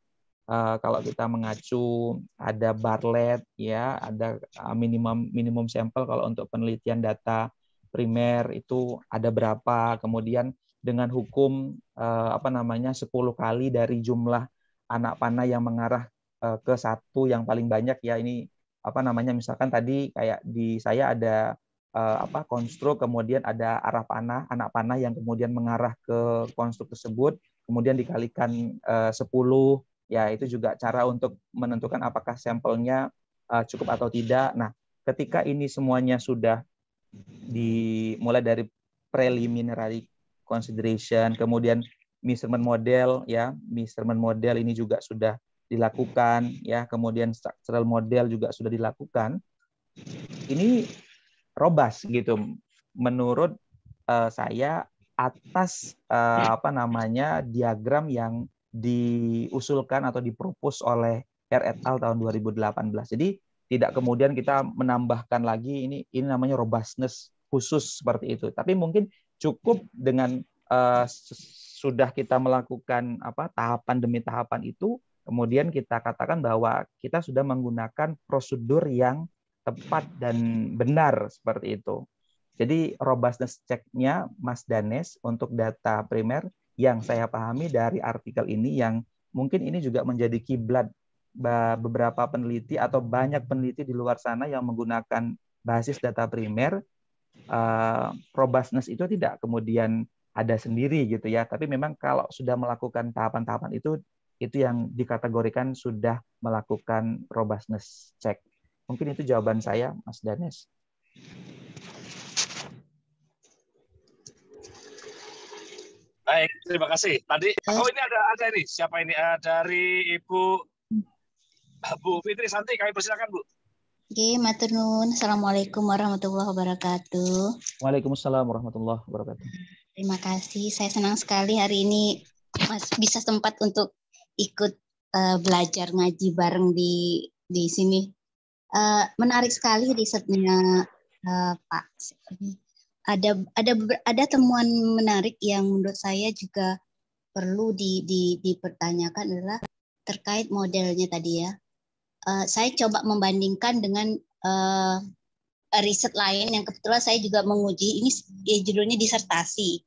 kalau kita mengacu ada Bartlett ya, ada minimum sampel kalau untuk penelitian data primer itu ada berapa, kemudian dengan hukum 10 kali dari jumlah anak panah yang mengarah ke satu yang paling banyak ya. Ini misalkan tadi kayak di saya ada konstruk, kemudian ada arah panah, anak panah yang kemudian mengarah ke konstruk tersebut, kemudian dikalikan 10 ya, itu juga cara untuk menentukan apakah sampelnya cukup atau tidak. Nah, ketika ini semuanya sudah dimulai dari preliminary consideration, kemudian measurement model ya, measurement model ini juga sudah dilakukan ya, kemudian structural model juga sudah dilakukan. Ini robust gitu menurut saya, atas diagram yang diusulkan atau dipropos oleh R et al tahun 2018. Jadi tidak kemudian kita menambahkan lagi ini namanya robustness khusus seperti itu. Tapi mungkin cukup dengan sudah kita melakukan tahapan demi tahapan itu, kemudian kita katakan bahwa kita sudah menggunakan prosedur yang tepat dan benar seperti itu. Jadi robustness check-nya Mas Danes untuk data primer yang saya pahami dari artikel ini, yang mungkin ini juga menjadi kiblat beberapa peneliti atau banyak peneliti di luar sana yang menggunakan basis data primer, robustness itu tidak kemudian ada sendiri gitu ya, tapi memang kalau sudah melakukan tahapan-tahapan itu yang dikategorikan sudah melakukan robustness check. Mungkin itu jawaban saya, Mas Danes. Baik, terima kasih. Tadi, ini ada ini. Siapa ini? Dari Ibu Bu Fitri Santi, kami persilakan, Bu. Oke, matur nuwun. Assalamualaikum warahmatullahi wabarakatuh. Waalaikumsalam warahmatullahi wabarakatuh. Terima kasih. Saya senang sekali hari ini Mas bisa sempat untuk ikut belajar ngaji bareng di sini. Menarik sekali risetnya Pak. Ada temuan menarik yang menurut saya juga perlu dipertanyakan adalah terkait modelnya tadi ya. Saya coba membandingkan dengan riset lain yang kebetulan saya juga menguji. Ini judulnya disertasi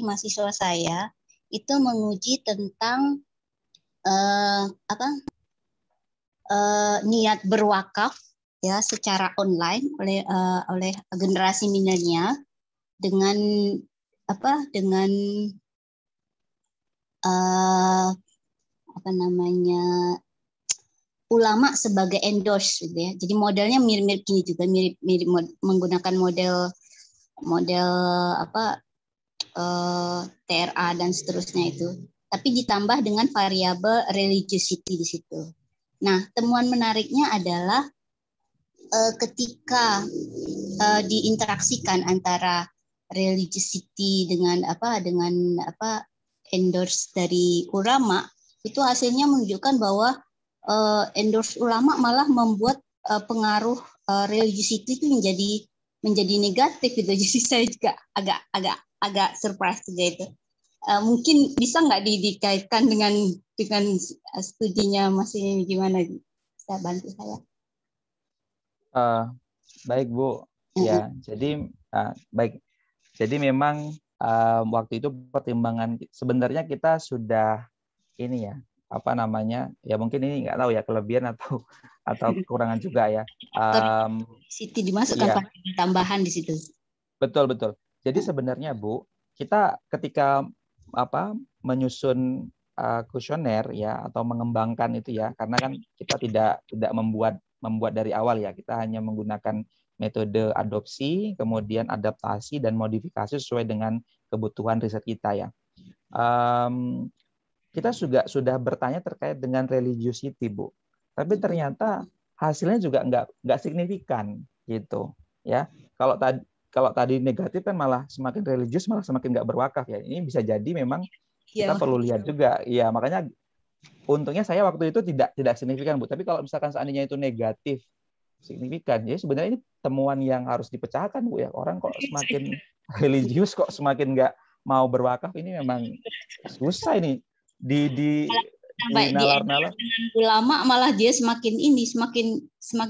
mahasiswa saya itu menguji tentang niat berwakaf ya secara online oleh generasi milenial dengan ulama sebagai endorse gitu ya. Jadi modelnya mirip-mirip gini juga, mirip menggunakan model TRA dan seterusnya itu. Tapi ditambah dengan variabel religiosity di situ. Nah, temuan menariknya adalah ketika diinteraksikan antara religiosity dengan endorse dari ulama, itu hasilnya menunjukkan bahwa endorse ulama malah membuat pengaruh religiosity itu menjadi negatif gitu. Jadi saya juga agak surprise juga itu. Mungkin bisa nggak dikaitkan dengan studinya Mas ini gimana? Bisa bantu saya? Baik Bu. Ya, jadi baik. Jadi memang waktu itu pertimbangan sebenarnya kita sudah ini ya, ya mungkin ini nggak tahu ya kelebihan atau kekurangan juga ya. Siti dimasukkan tambahan di situ. Betul. Jadi sebenarnya Bu, kita ketika menyusun kuesioner ya atau mengembangkan itu ya, karena kan kita tidak membuat dari awal ya, kita hanya menggunakan metode adopsi, kemudian adaptasi dan modifikasi sesuai dengan kebutuhan riset kita ya. Kita juga sudah bertanya terkait dengan religiosity, Bu. Tapi ternyata hasilnya juga nggak signifikan gitu ya. Kalau tadi negatif kan malah semakin religius malah semakin nggak berwakaf ya. Ini bisa jadi memang kita perlu lihat juga. Ya, makanya untungnya saya waktu itu tidak signifikan, Bu. Tapi kalau misalkan seandainya itu negatif signifikan, ya sebenarnya ini temuan yang harus dipecahkan, Bu ya. Orang kok semakin religius kok semakin nggak mau berwakaf, ini memang susah ini. Di nalar-nalar dengan ulama malah dia semakin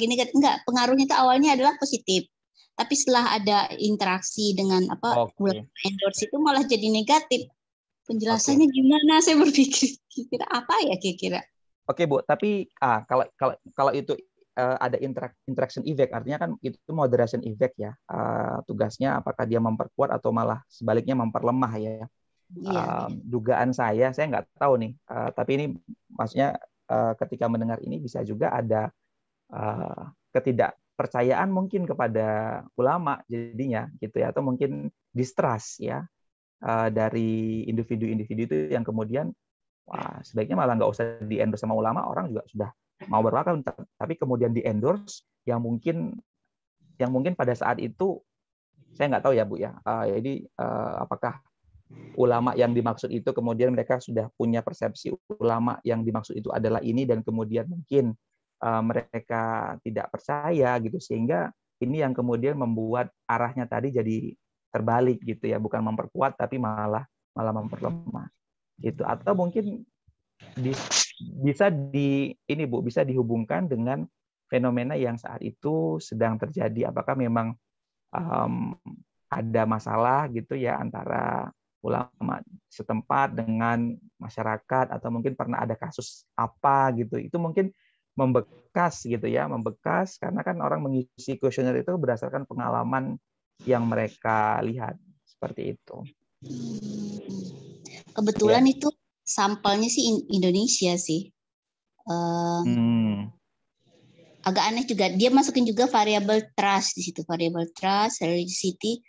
negatif. Enggak, pengaruhnya itu awalnya adalah positif. Tapi setelah ada interaksi dengan endorse itu malah jadi negatif. Penjelasannya gimana? Saya berpikir kira apa ya kira-kira. Oke, Bu, tapi kalau itu ada interaction effect, artinya kan itu moderation effect ya. Tugasnya apakah dia memperkuat atau malah sebaliknya memperlemah ya. Dugaan saya nggak tahu nih, tapi ini maksudnya ketika mendengar ini bisa juga ada ketidakpercayaan mungkin kepada ulama jadinya gitu ya, atau mungkin distrust ya dari individu-individu itu yang kemudian sebaiknya malah nggak usah di-endorse sama ulama, orang juga sudah mau berwakaf, tapi kemudian di-endorse yang mungkin pada saat itu saya nggak tahu ya Bu ya. Jadi apakah ulama yang dimaksud itu kemudian mereka sudah punya persepsi ulama yang dimaksud itu adalah ini dan kemudian mungkin mereka tidak percaya gitu, sehingga ini yang kemudian membuat arahnya tadi jadi terbalik gitu ya, bukan memperkuat tapi malah memperlemah gitu. Atau mungkin bisa bisa dihubungkan dengan fenomena yang saat itu sedang terjadi. Apakah memang ada masalah gitu ya antara ulama setempat dengan masyarakat, atau mungkin pernah ada kasus apa gitu. Itu mungkin membekas gitu ya, membekas karena kan orang mengisi kuesioner itu berdasarkan pengalaman yang mereka lihat seperti itu. Kebetulan itu sampelnya sih Indonesia sih. Agak aneh juga, dia masukin juga variabel trust di situ, variabel trust, religiosity.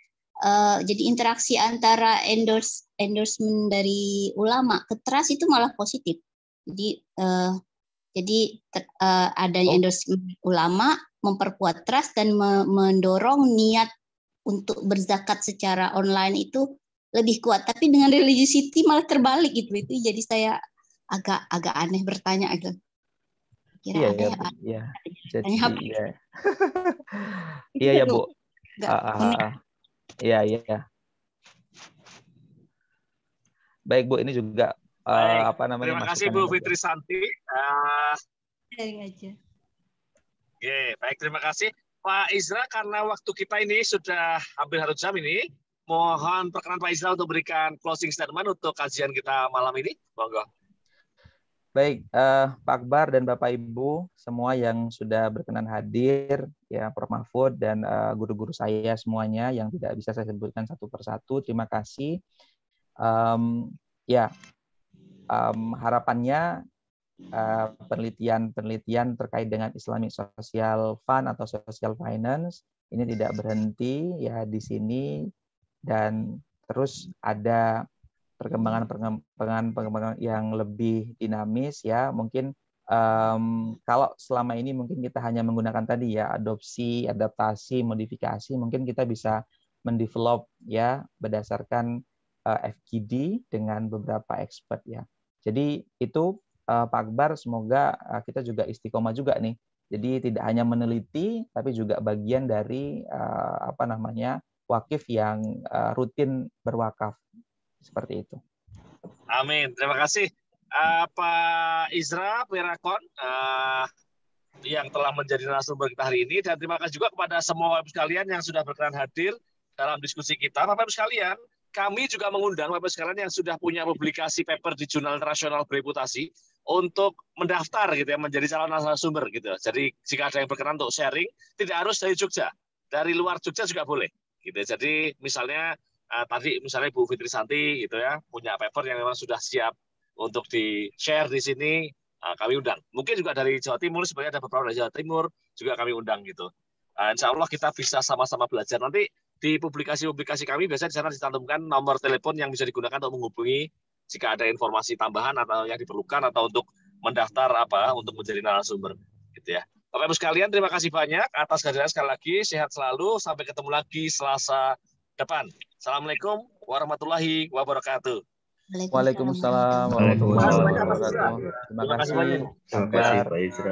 Jadi interaksi antara endorsement dari ulama ke trust itu malah positif. Jadi adanya endorsement ulama memperkuat trust dan mendorong niat untuk berzakat secara online itu lebih kuat. Tapi dengan religiosity malah terbalik gitu. Itu jadi saya agak aneh bertanya gitu. Kira ada ya Pak? Iya. Jadi iya ya Bu. Iya. Baik Bu, ini juga terima kasih Bu Fitri Santi. Baik, terima kasih Pak Izra. Karena waktu kita ini sudah hampir 1 jam ini, mohon perkenan Pak Izra untuk berikan closing statement untuk kajian kita malam ini. Monggo. Baik, Pak Akbar dan Bapak Ibu semua yang sudah berkenan hadir, ya Prof. Mahfud dan guru-guru saya semuanya yang tidak bisa saya sebutkan satu persatu, terima kasih. Harapannya penelitian terkait dengan Islamic Social Fund atau Social Finance ini tidak berhenti ya di sini, dan terus ada perkembangan yang lebih dinamis ya. Mungkin kalau selama ini mungkin kita hanya menggunakan tadi ya adaptasi, modifikasi, mungkin kita bisa mendevelop ya berdasarkan FGD dengan beberapa expert ya. Jadi itu Pak Akbar, semoga kita juga istiqomah juga nih. Jadi tidak hanya meneliti tapi juga bagian dari wakif yang rutin berwakaf. Seperti itu. Amin. Terima kasih Pak Izra Pirakon yang telah menjadi narasumber kita hari ini, dan terima kasih juga kepada semua Bapak sekalian yang sudah berkenan hadir dalam diskusi kita. Bapak sekalian, kami juga mengundang Bapak sekalian yang sudah punya publikasi paper di jurnal internasional bereputasi untuk mendaftar gitu ya, menjadi calon narasumber gitu. Jadi jika ada yang berkenan untuk sharing, tidak harus dari Jogja, dari luar Jogja juga boleh gitu. Jadi misalnya tadi misalnya Bu Fitri Santi gitu ya, punya paper yang memang sudah siap untuk di-share di sini, kami undang. Mungkin juga dari Jawa Timur, sebenarnya ada beberapa dari Jawa Timur juga kami undang gitu. Insya Allah kita bisa sama-sama belajar. Nanti di publikasi-publikasi kami biasanya di sana dicantumkan nomor telepon yang bisa digunakan untuk menghubungi jika ada informasi tambahan atau yang diperlukan atau untuk mendaftar untuk menjadi narasumber gitu ya. Bapak Ibu sekalian, terima kasih banyak atas kehadiran sekali lagi. Sehat selalu, sampai ketemu lagi Selasa depan. Assalamualaikum warahmatullahi wabarakatuh. Waalaikumsalam warahmatullahi wabarakatuh. Terima kasih. Terima kasih Pak Izra.